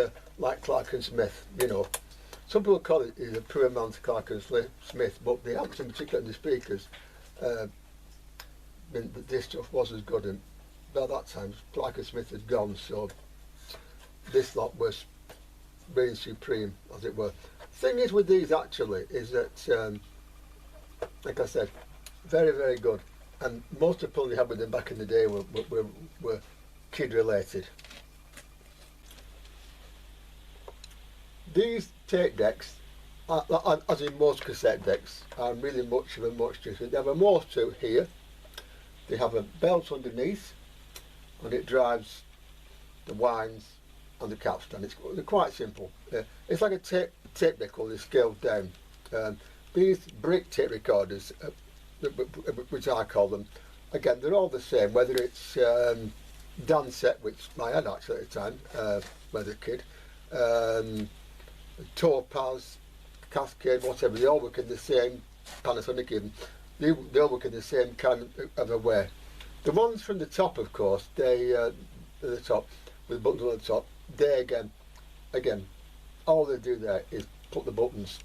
Clark and Smith, you know. Some people call it the pure man's Clark and Smith, but the amps in particular, the speakers, this stuff was as good. And by that time, Clark and Smith had gone, so this lot was being supreme, as it were. Thing is with these actually is that, like I said, very, very good. And most of the problems you had with them back in the day were kid related. These tape decks, as in most cassette decks, are really much of a muchness. They have a motor here, they have a belt underneath, and it drives the winds and the capstan. They're quite simple. It's like a tape deck, only scaled down. These brick tape recorders, which I call them, again, they're all the same, whether it's Cassette, which I had actually at the time, when I was a kid, Topaz, Cascade, whatever, they all work in the same, Panasonic even, they all work in the same kind of a way. The ones from the top, of course, they, the top, with buttons on the top, they again, all they do there is put the buttons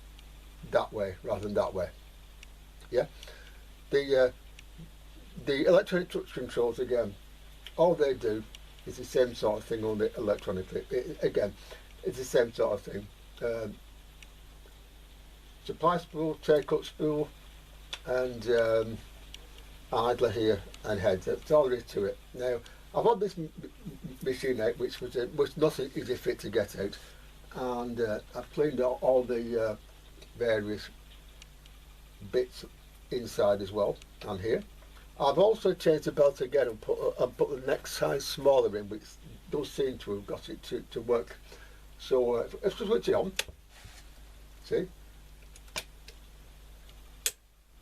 that way rather than that way. Yeah. The electronic touch controls, again, all they do is the same sort of thing, only electronically. Again, it's the same sort of thing. Supply spool, take up spool, and idler here and head. That's all there is to it. Now, I've had this machine out, which was nothing easy fit to get out, and I've cleaned out all the various bits inside as well, and here. I've also changed the belt again and put the next size smaller in, which does seem to have got it to work. So let's just switch it on. See?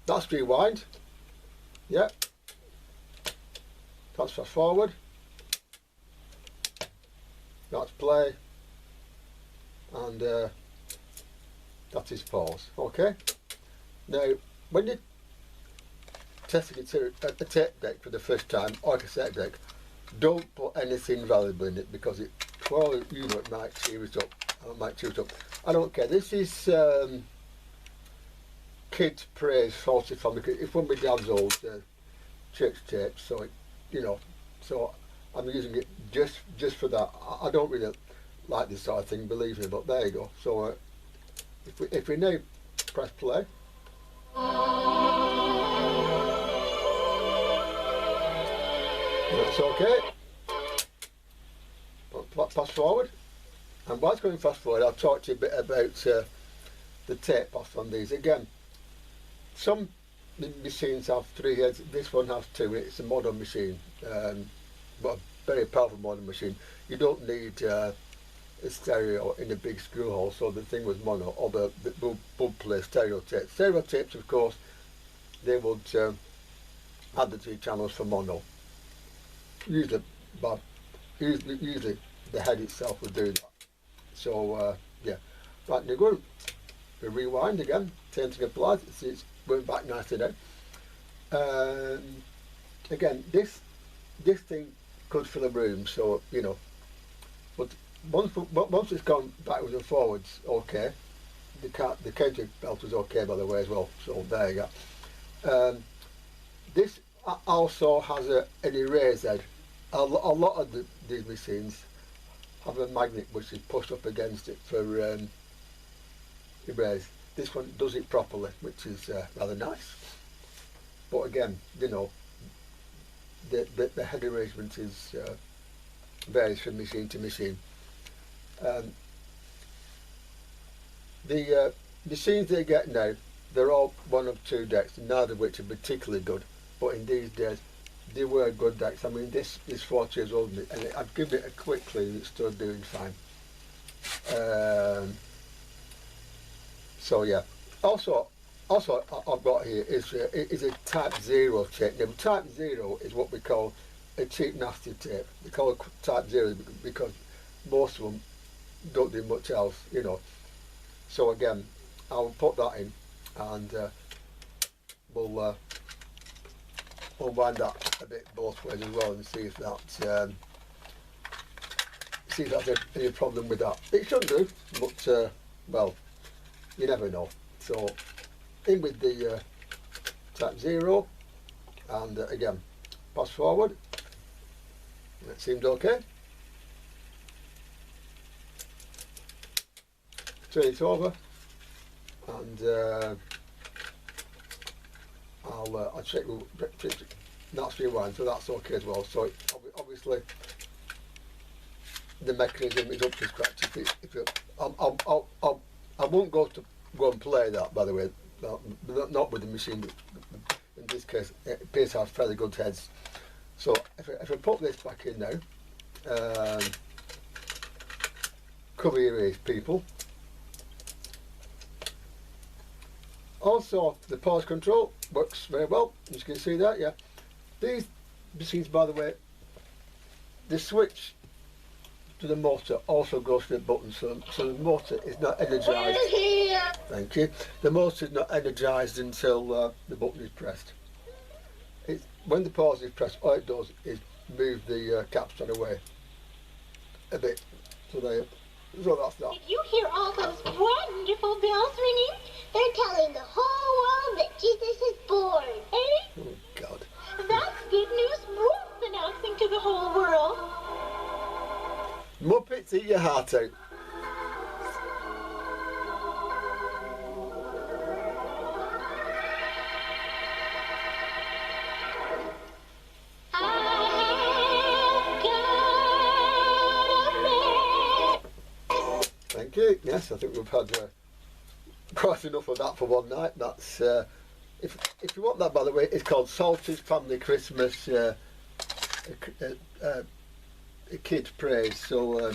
That's rewind. Yeah. That's fast forward. That's play. And that is pause. Okay? Now, when you're testing a tape deck for the first time, or a cassette deck, don't put anything valuable in it, because it, well, you know, it might chew it up. It might chew it up. I don't care. This is kids' praise sorted from the. It's one of my dad's old church tapes, so it, you know, so I'm using it just for that. I don't really like this sort of thing, believe me, but there you go. So if we now press play. That's okay. Fast forward. And whilst going fast forward, I'll talk to you a bit about the tape off on these. Again, some machines have 3 heads, this one has 2. It's a modern machine, but a very powerful modern machine. You don't need a stereo in a big screw hole, so the thing was mono, or the would play stereo tapes. Stereo tapes, of course, they would add the 2 channels for mono. Usually the head itself would do that. So yeah, right, now go to rewind again, changing applied. See, it's going back nicely now. Again, this thing could fill a room, so you know. But once it's gone backwards and forwards, okay. The counter belt is okay, by the way, as well. So there you go. This also has an erase head. A lot of these machines have a magnet which is pushed up against it for erase. This one does it properly, which is rather nice. But again, you know, the head arrangement is varies from machine to machine. The machines they get now, they're all 1 of 2 decks, neither of which are particularly good. But in these days, they were good decks. I mean, this is 40 years old, and I've given it a quick clean. It's still doing fine. So yeah. Also I've got here is a Type 0 tape. Now, Type 0 is what we call a cheap nasty tape. We call it Type 0 because most of them don't do much else, you know. So again, I'll put that in, and we'll wind that a bit both ways as well, and see if that's any problem with that. It shouldn't do, but well, you never know. So in with the Type 0, and again, pass forward. That seemed okay. Turn it over, and I'll check that's rewind, so that's okay as well. So obviously the mechanism is up to scratch. I won't go and play that, by the way, not with the machine. In this case, it appears to have fairly good heads. So if I put this back in now, cover your ears, people. Also, the pause control works very well, as you can see that, yeah. These machines, by the way, the switch to the motor also goes to the button, so the motor is not energised. Thank you. The motor is not energised until the button is pressed. When the pause is pressed, all it does is move the capstan away a bit. So that's that. Did you hear all those wonderful bells ringing? They're telling the whole world that Jesus is born, eh? Oh, God. That's good news worth announcing to the whole world. Muppets, eat your heart out. Thank you. Yes, I think we've had quite enough of that for one night. That's if you want that, by the way, it's called Salty's Family Christmas Kids Praise. So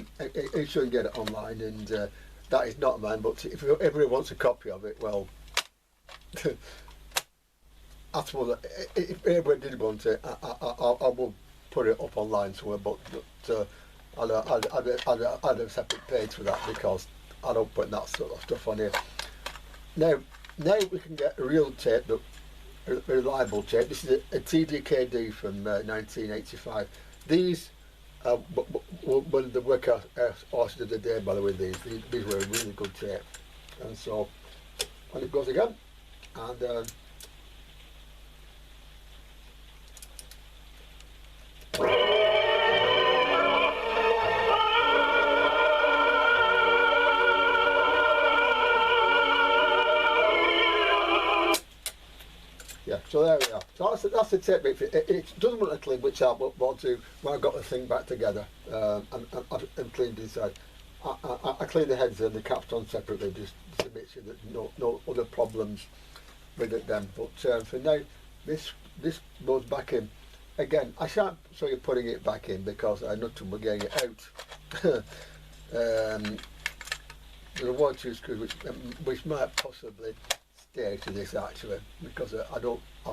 you should get it online, and that is not mine. But if everybody wants a copy of it, well, I suppose if everybody did want it, I will put it up online somewhere. But I'd have a separate page for that, because I don't put that sort of stuff on here. Now we can get a real tape, a reliable tape. This is a TDKD from 1985. These were the workhorses of the day, by the way. These were a really good tape. And so, and it goes again, and yeah, so there we are. So that's the tape bit. It doesn't want to clean, which I want to when I got the thing back together and cleaned inside. I clean the heads and the caps on separately, just to make sure that no other problems with it then. But for now, this goes back in. Again, I shan't show you putting it back in, because I know we're getting it out. There are 1 or 2 screws which might possibly stay to this, actually, because I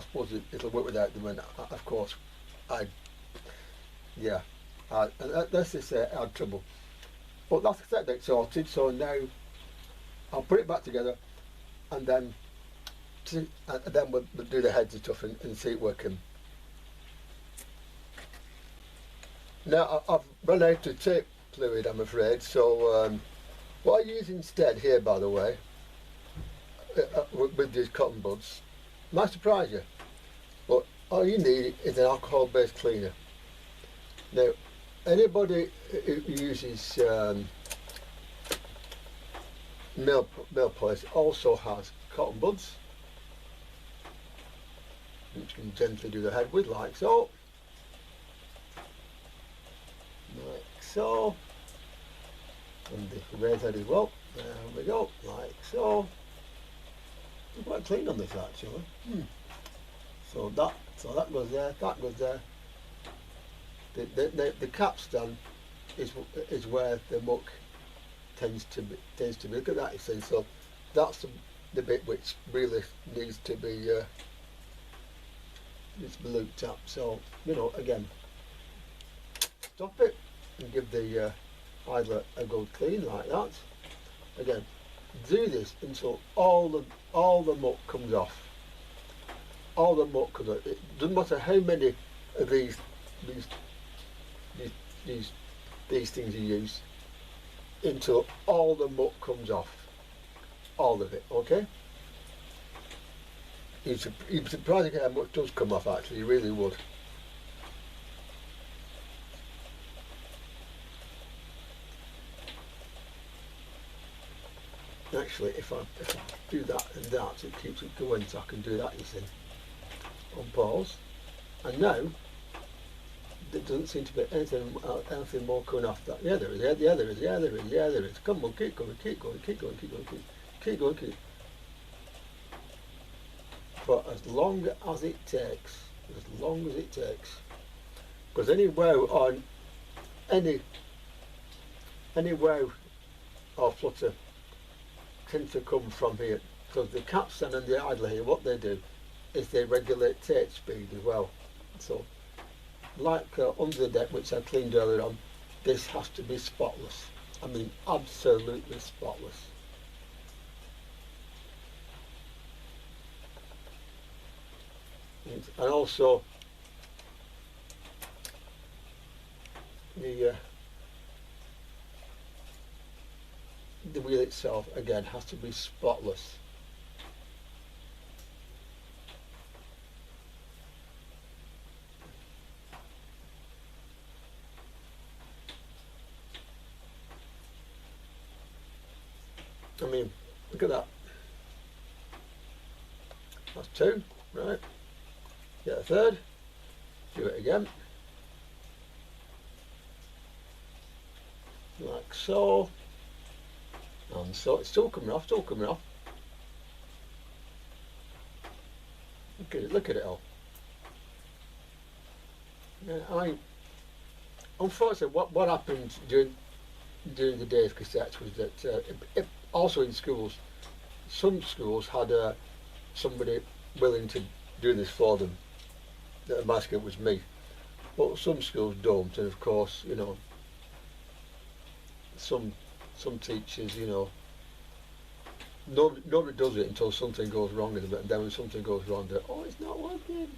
suppose it'll work without them, and of course let's just say I had trouble. But that's the set deck sorted, so now I'll put it back together, and then we'll do the heads and stuff and see it working. Now I've run out of tape fluid, I'm afraid, so what I use instead here, by the way, with these cotton buds, might surprise you, but all you need is an alcohol-based cleaner. Now, anybody who uses nail polish also has cotton buds, which you can gently do the head with, like so. Like so. And the raised head as well. There we go, like so. I'm quite clean on this, actually. So that goes there, that goes there. The capstan is where the muck tends to be. Look at that, you see. So that's the bit which really needs to be looked at. So, you know, again, stop it and give the idler a good clean like that. Again, do this until all the muck comes off. All the muck comes off. It doesn't matter how many of these things you use, until all the muck comes off. All of it, okay? You'd be surprised at how much does come off, actually, you really would. Actually, if I do that and that, it keeps it going, so I can do that, you see, on pause. And now, there doesn't seem to be anything more coming off that. Yeah, there is, yeah, there is, yeah, there is, yeah, there is. Come on, keep going, keep going, keep going, keep going, keep going, keep. For as long as it takes, because any wow on any wow or flutter tends to come from here, because the capstan and the idler here, what they do is they regulate tape speed as well. So, like under the deck, which I cleaned earlier on, this has to be spotless. I mean, absolutely spotless. And also, the wheel itself, again, has to be spotless. I mean, look at that. That's 2, right? Get a 3rd. Do it again. Like so. And so it's still coming off, still coming off. Look at it all. Yeah, unfortunately, what happened during the day of cassettes was that also in schools, some schools had somebody willing to do this for them. The basket was me, but some schools don't, and of course, you know, some teachers, you know, nobody does it until something goes wrong with it, and then when something goes wrong, they're, oh, it's not working.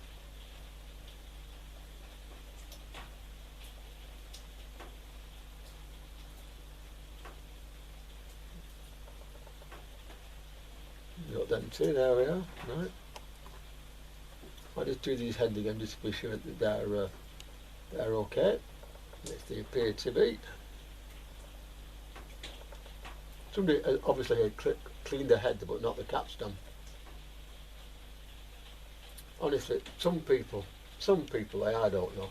Got them too, there we are, right. I'll just do these heads again just to be sure that they're okay. Yes, they appear to be. Somebody obviously had cleaned their head but not the capstan. Honestly, some people, I don't know.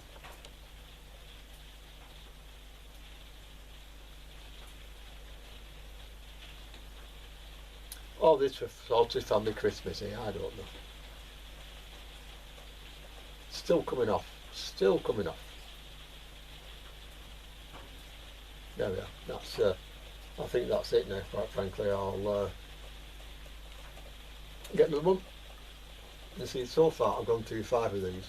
All this for salty family Christmas, I don't know. Still coming off, still coming off. There we are, that's, I think that's it now, quite frankly. I'll get another one. You see, so far I've gone through 5 of these.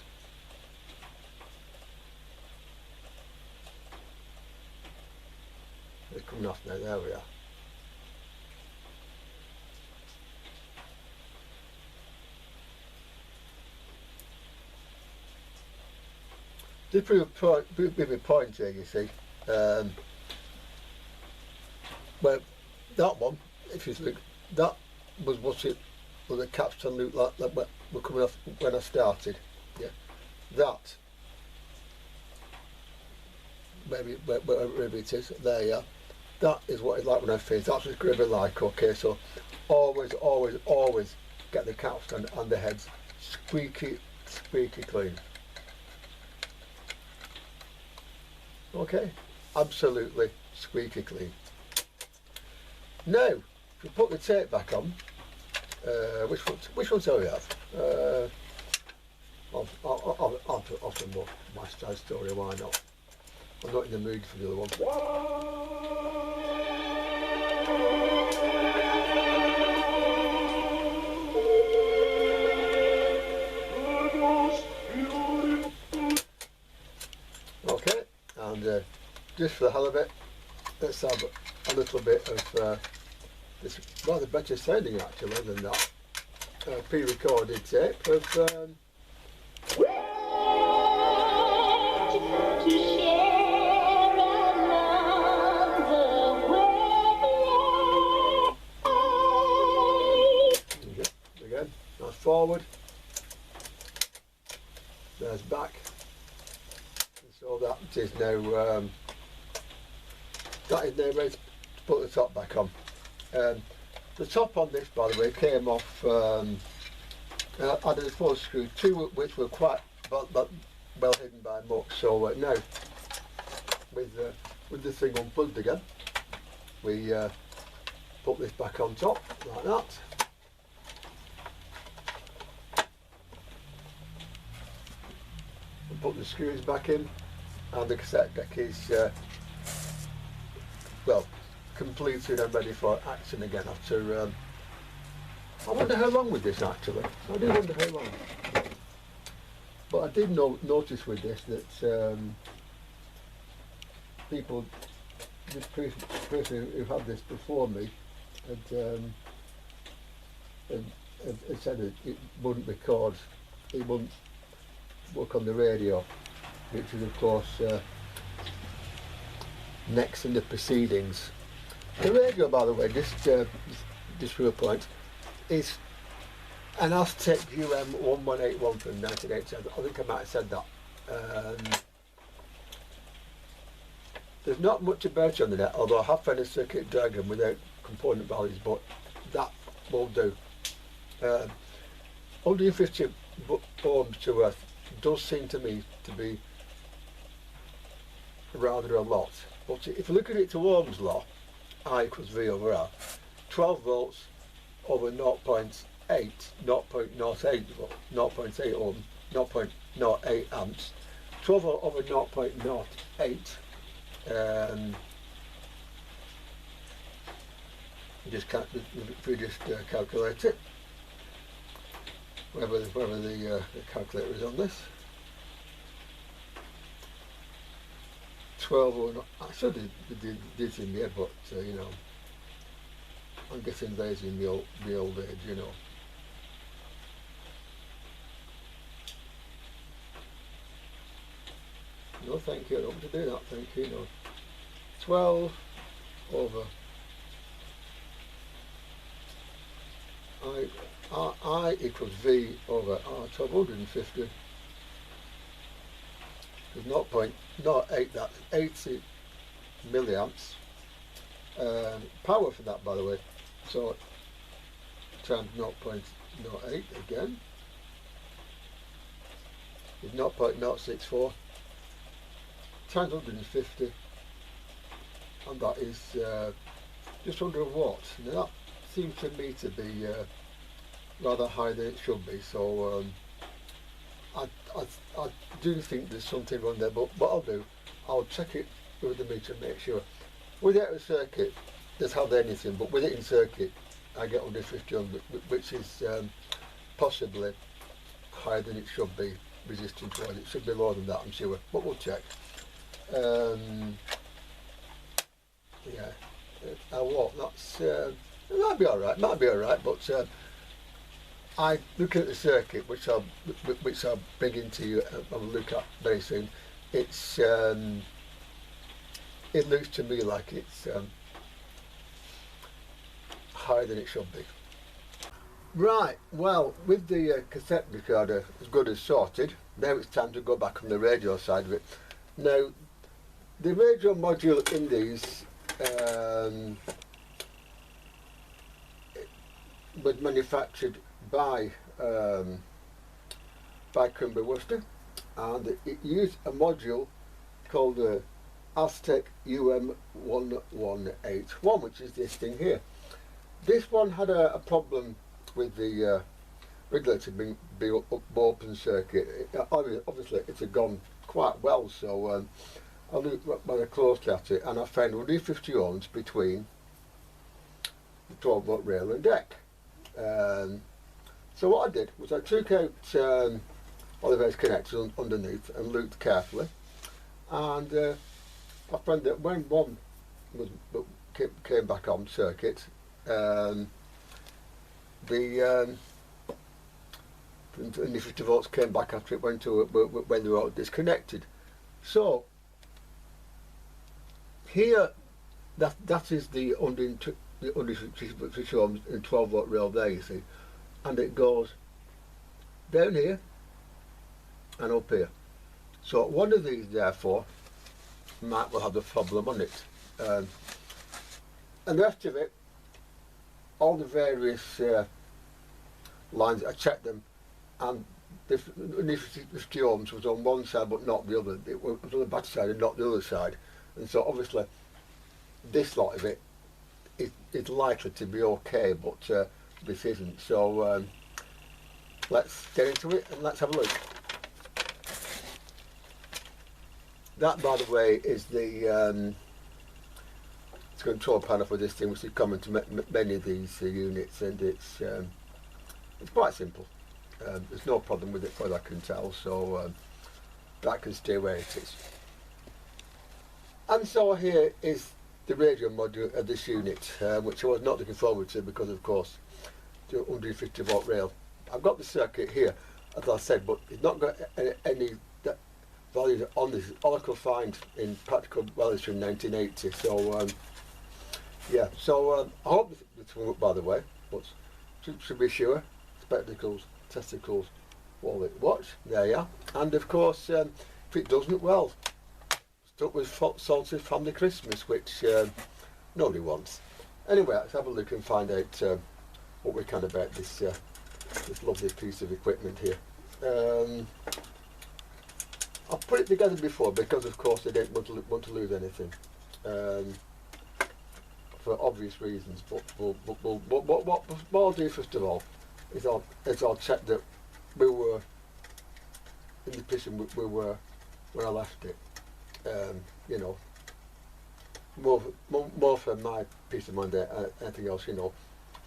They're coming off now, there we are. Just prove a point here, you see. Well, that one, if you look, that was what the capstan looked like were coming off when I started. Yeah, that maybe it is. There you are. That is what it's like when I finish. That's what it's going to be like. Okay, so always get the capstan and the heads squeaky clean. Okay, absolutely squeaky clean. Now, if we put the tape back on, which one shall we have? I'll put more my side story. Why not? I'm not in the mood for the other one. Okay, and just for the hell of it, let's have a little bit of this rather better sounding actually than that pre-recorded tape of again, that's forward, there's back, and so that is now ready to put the top back on. The top on this, by the way, came off. I had a 4 screw, 2 which were quite well hidden by muck. So now, with the thing unplugged again, we put this back on top like that. And put the screws back in, and the cassette deck is well, completed and ready for action again after I wonder how long with this actually. I do wonder how long. But I did notice with this that people, this person who had this before me had said it wouldn't record, it wouldn't work on the radio, which is of course next in the proceedings. The radio, by the way, just for a point, is an Aztec UM1181 from 1987. I think I might have said that. There's not much about it on the net, although I have found a circuit diagram without component values, but that will do. 150 ohms to earth does seem to me to be rather a lot. But if you look at it to Ohm's law, I equals V over R. 12 volts over 0.8, 0.08 ohm, 0.08 amps. 12 volt over 0.08. If we just calculate it, whether the calculator is on this. 12 or not, I should have did it in the head, but you know, I'm getting lazy in the old age, you know. No, thank you. I don't want to do that. Thank you. No. 12 over I equals V over R. 1250 is 0.08. That's 80 milliamps. Power for that, by the way. So times 0.08 again is 0.064 times 150, and that is just under a watt. Now that seems to me to be rather higher than it should be, so I do think there's something wrong there, but what I'll check it with the meter and make sure. Without a circuit, there's hardly anything, but with it in circuit, I get 150 on, which is possibly higher than it should be, resistance wise. It should be lower than that, I'm sure, but we'll check. Yeah, what? That's it might be all right. But I look at the circuit, which I'll bring into you and I'll look at very soon. It's it looks to me like it's higher than it should be. Right. Well, with the cassette recorder as good as sorted, now it's time to go back on the radio side of it. Now, the radio module in these was manufactured by Coomber Worcester, and it used a module called the Aztec UM1181, which is this thing here. This one had a problem with the regulator being open circuit. Obviously, it had gone quite well, so I looked rather closely at it, and I found 150 ohms between the 12 volt rail and deck. So what I did was I took out all the various connectors underneath and looked carefully, and I found that when one came back on circuit, the 50 volts came back after it went to when they were all disconnected. So here, that is the 150 ohms and 12 volt rail there, you see, and it goes down here and up here. So one of these, therefore, might well have a problem on it, and the rest of it, all the various lines, I checked them, and the 50 ohms was on one side but not the other. It was on the back side and not the other side, and so obviously this lot of it is likely to be okay, but this isn't. So let's get into it and let's have a look. That, by the way, is the control panel for this thing, which is common to many of these units, and it's quite simple. There's no problem with it, as I can tell, so that can stay where it is. And so here is the radio module of this unit, which I was not looking forward to because, of course, the 150 volt rail. I've got the circuit here, as I said, but it's not got any values on this. All I could find in practical values from 1980. So yeah, so I hope this will work, by the way, but should be sure. Spectacles, testicles, wallet, watch, there you are. And of course, if it doesn't, well, stuck with salted family Christmas, which nobody wants. Anyway, let's have a look and find out what we can about this this lovely piece of equipment here. I've put it together before because, of course, I didn't want to lose anything. for obvious reasons. But what I'll do first of all is I'll check that we were in the position we were when I left it. You know, more for my peace of mind than anything else. You know,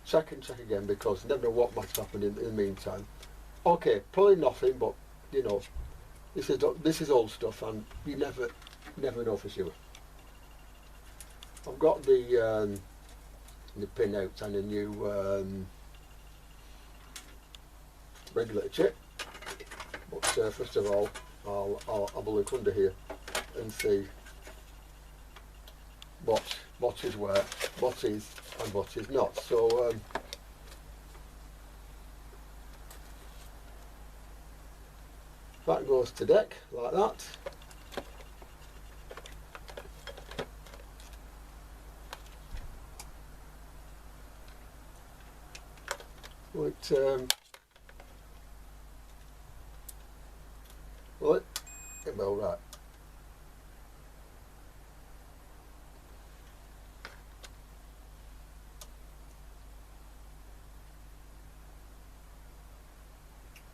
check again, because you never know what might happen in the meantime. Okay, probably nothing, but you know, this is old stuff, and you never know for sure. I've got the pin out and a new regulator chip, but first of all I'll have a look under here and see what is where, what is and what is not. So that goes to deck like that. Well, right.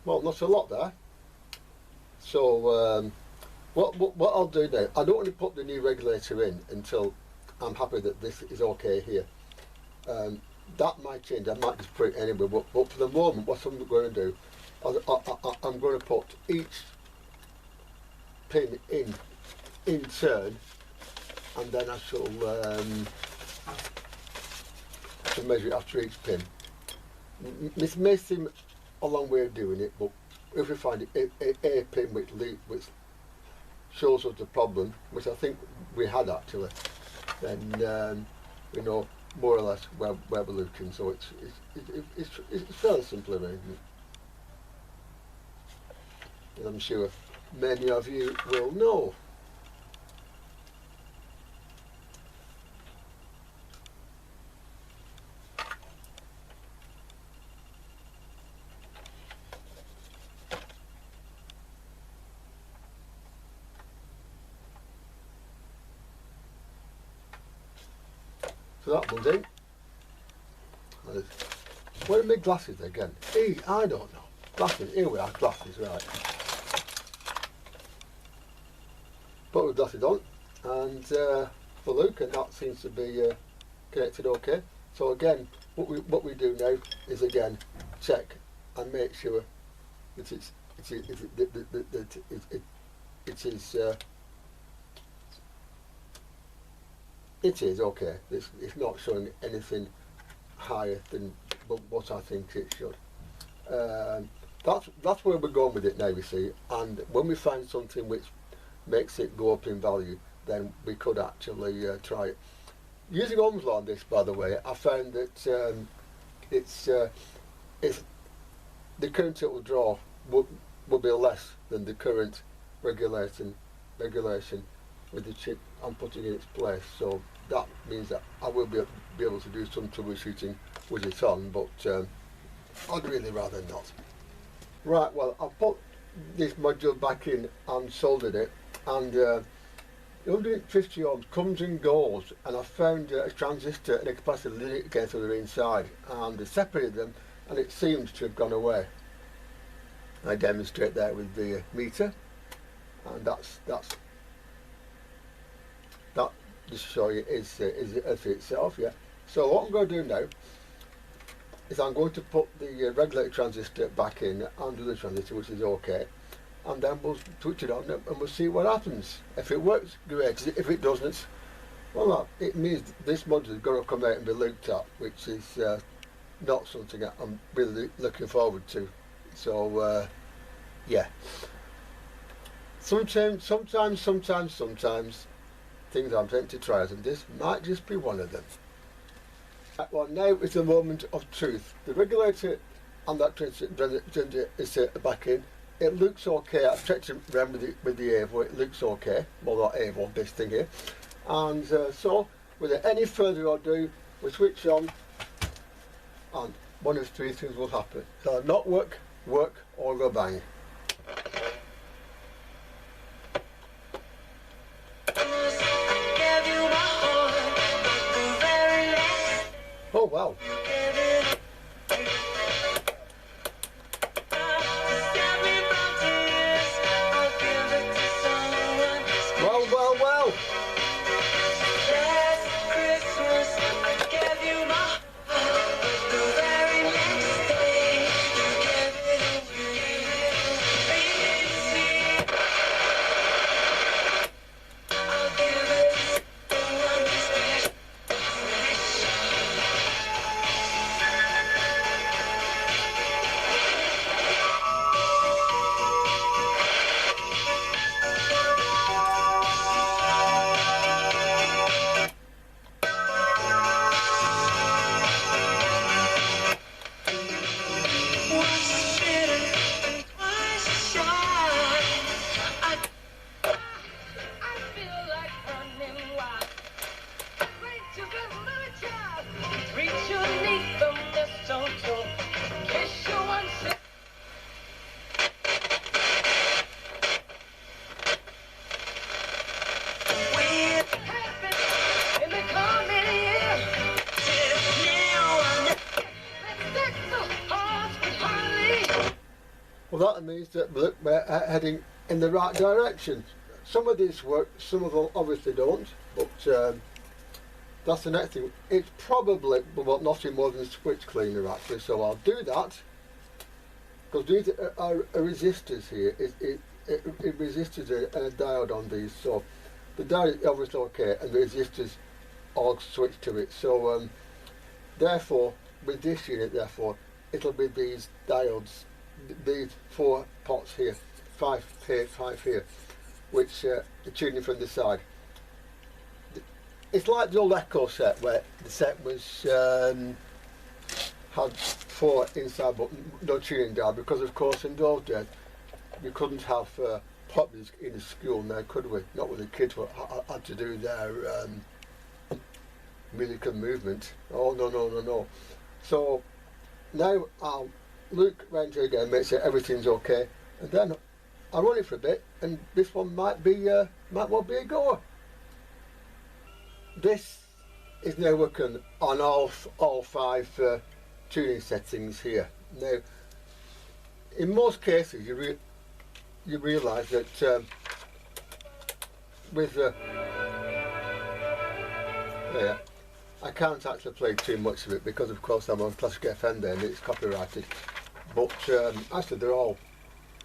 Well, not a lot there. So what I'll do now, I don't want to put the new regulator in until I'm happy that this is okay here. That might change, I might just put it anyway, but for the moment what I'm going to do, I'm going to put each pin in turn, and then I shall measure it after each pin. This may seem a long way of doing it, but if we find a pin which shows us the problem, which I think we had actually, then we know more or less where we're looking. So it's fairly simple arrangement, as I'm sure many of you will know. So that one's in. Where are my glasses again? I don't know. Glasses, here we are, glasses, right. Put the glasses on, and for Luke, and that seems to be connected okay. So again, what we do now is again check and make sure that it is okay. It's not showing anything higher than what I think it should. That's where we're going with it now, you see. And when we find something which makes it go up in value, then we could actually try it. Using Ohm's law on this, by the way, I found that it's the current it will draw will be less than the current regulation with the chip I'm putting in its place. So that means that I will be able to do some troubleshooting with it on, but I'd really rather not. Right, well, I've put this module back in and soldered it, and 150 ohms comes and goes, and I found a transistor and a capacitor indicator on the inside, and I separated them, and it seems to have gone away. I demonstrate that with the meter, and that's that just to show you is itself, yeah. So what I'm going to do now is I'm going to put the regulator transistor back in under the transistor, which is okay, and then we'll switch it on and we'll see what happens. If it works, great. If it doesn't, well, it means this module is going to come out and be looked at, which is not something that I'm really looking forward to. So yeah, sometimes things I'm tempted to try, and this might just be one of them. Well, now is the moment of truth. The regulator and that transistor is back in. It looks okay. I've checked it around with the Avo. It looks okay. Well, not Avo, this thing here. And so, without any further ado, we switch on, and one of three things will happen. So not work, or go bang. I gave you my heart, but the very wow. Well, well, well. Last Christmas I gave you my heart, but the very next day you gave it away. Easy. I'll give it to someone special. Once bitten and twice shy. I feel like running wild. Wait till the little child. Reach underneath the mistletoe. Kiss you once. We're happy in the coming year. Till now, let's deck the halls with holly. Well, that means that we're heading in the right direction. Some of these work, some of them obviously don't, but that's the next thing. It's probably, well, nothing more than a switch cleaner actually, so I'll do that. Because these are resistors here. It resistors and a diode on these, so the diode is obviously okay, and the resistors all switch to it. So therefore, with this unit, therefore, it'll be these diodes, these 4 pots here, 5 here, 5 here, which are tuning from the side. It's like the old Echo set, where the set was had 4 inside but no tuning dial, because of course in those days we couldn't have pop music in the school now, could we? Not with the kids who had to do their music and movement. Oh no, no, no, no. So now I'll look round here again, make sure everything's okay, and then I'll run it for a bit, and this one might well be a goer. This is now working on all 5 tuning settings here. Now, in most cases, you realise that with yeah, I can't actually play too much of it because, of course, I'm on Classic FM there and it's copyrighted. But actually, they're all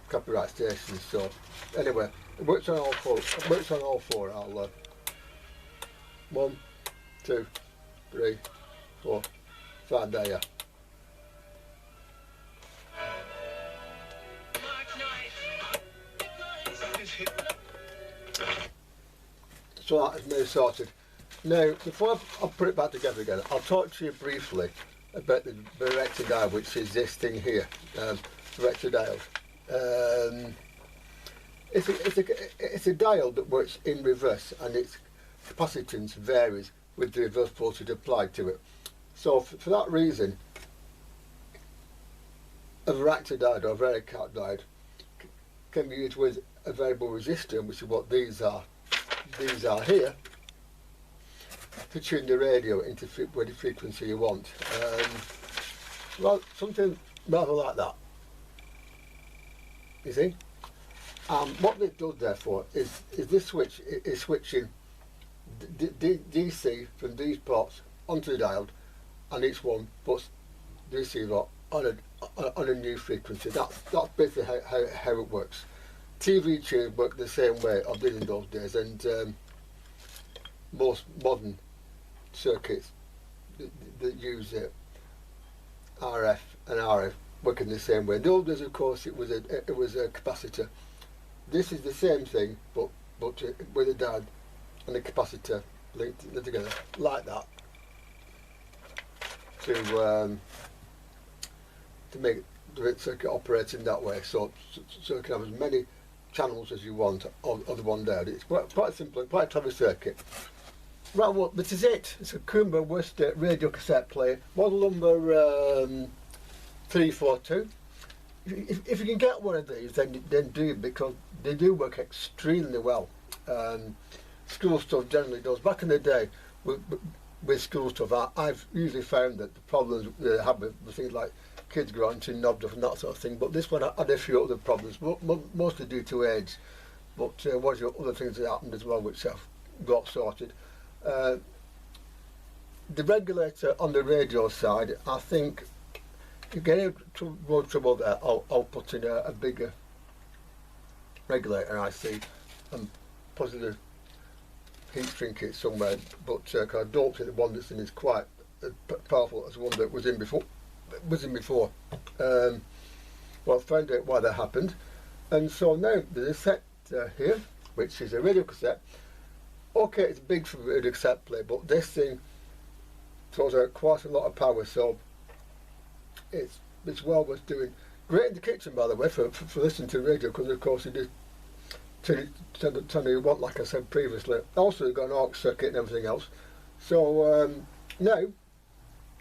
copyright stations. So anyway, it works on all 4. It works on all 4. I'll 1, 2, 3, 4, 5 there. Yeah. So that is now sorted. Now, before I put it back together again, I'll talk to you briefly about the director dial, which is this thing here, director dial. It's a dial that works in reverse, and its capacitance varies with the reverse voltage applied to it. So for that reason, a varactor diode or a varicap diode can be used with a variable resistor, which is what these are. These are here, to tune the radio into whatever frequency you want. Well, something rather like that. You see? What this does, therefore, is this switch is switching DC from these ports onto the diode, and each one puts DC on a new frequency. That's basically how it works. TV tunes work the same way I did in those days, and most modern circuits that use RF and RF work in the same way. In the old days, of course, it was a capacitor. This is the same thing, but with a diode and a capacitor linked together like that to make the circuit operate in that way. So you can have as many channels as you want on the one diode. It's quite simple, quite a clever circuit. Right, well, this is it. It's a Coomber Worcester radio cassette player, model number 342. If you can get one of these, then do it, because they do work extremely well. School stuff generally does. Back in the day, with school stuff, I've usually found that the problems they have with things like kids growing too knobbed up and that sort of thing. But this one had a few other problems, mostly due to age. But was your other things that happened as well, which I've got sorted. The regulator on the radio side, I think, to get into more trouble there, I'll put in a bigger regulator, I see, and possibly a heat shrink it somewhere. But I don't think the one that's in is quite as powerful as the one that was in before. Well, I found out why that happened, and so now there's a set here, which is a radio cassette. Okay, it's big for radio cassette play, but this thing throws out quite a lot of power, so it's well worth doing. Great in the kitchen, by the way, for listening to radio, because of course it is turn you want, like I said previously. Also, you've got an aux circuit and everything else. So now,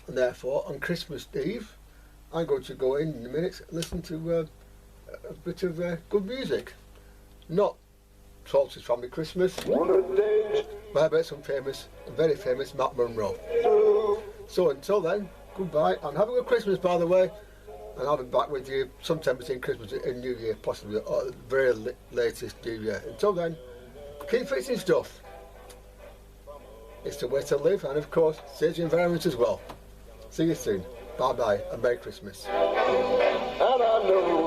therefore, on Christmas Eve, I'm going to go in a minute and listen to a bit of good music. Not Salty's Family Christmas, but about some very famous Matt Monro. So until then, goodbye, and have a good Christmas, by the way. And I'll be back with you sometime between Christmas and New Year, possibly, or the very latest New Year. Until then, keep fixing stuff. It's the way to live, and of course, save the environment as well. See you soon. Bye bye, and Merry Christmas. And I know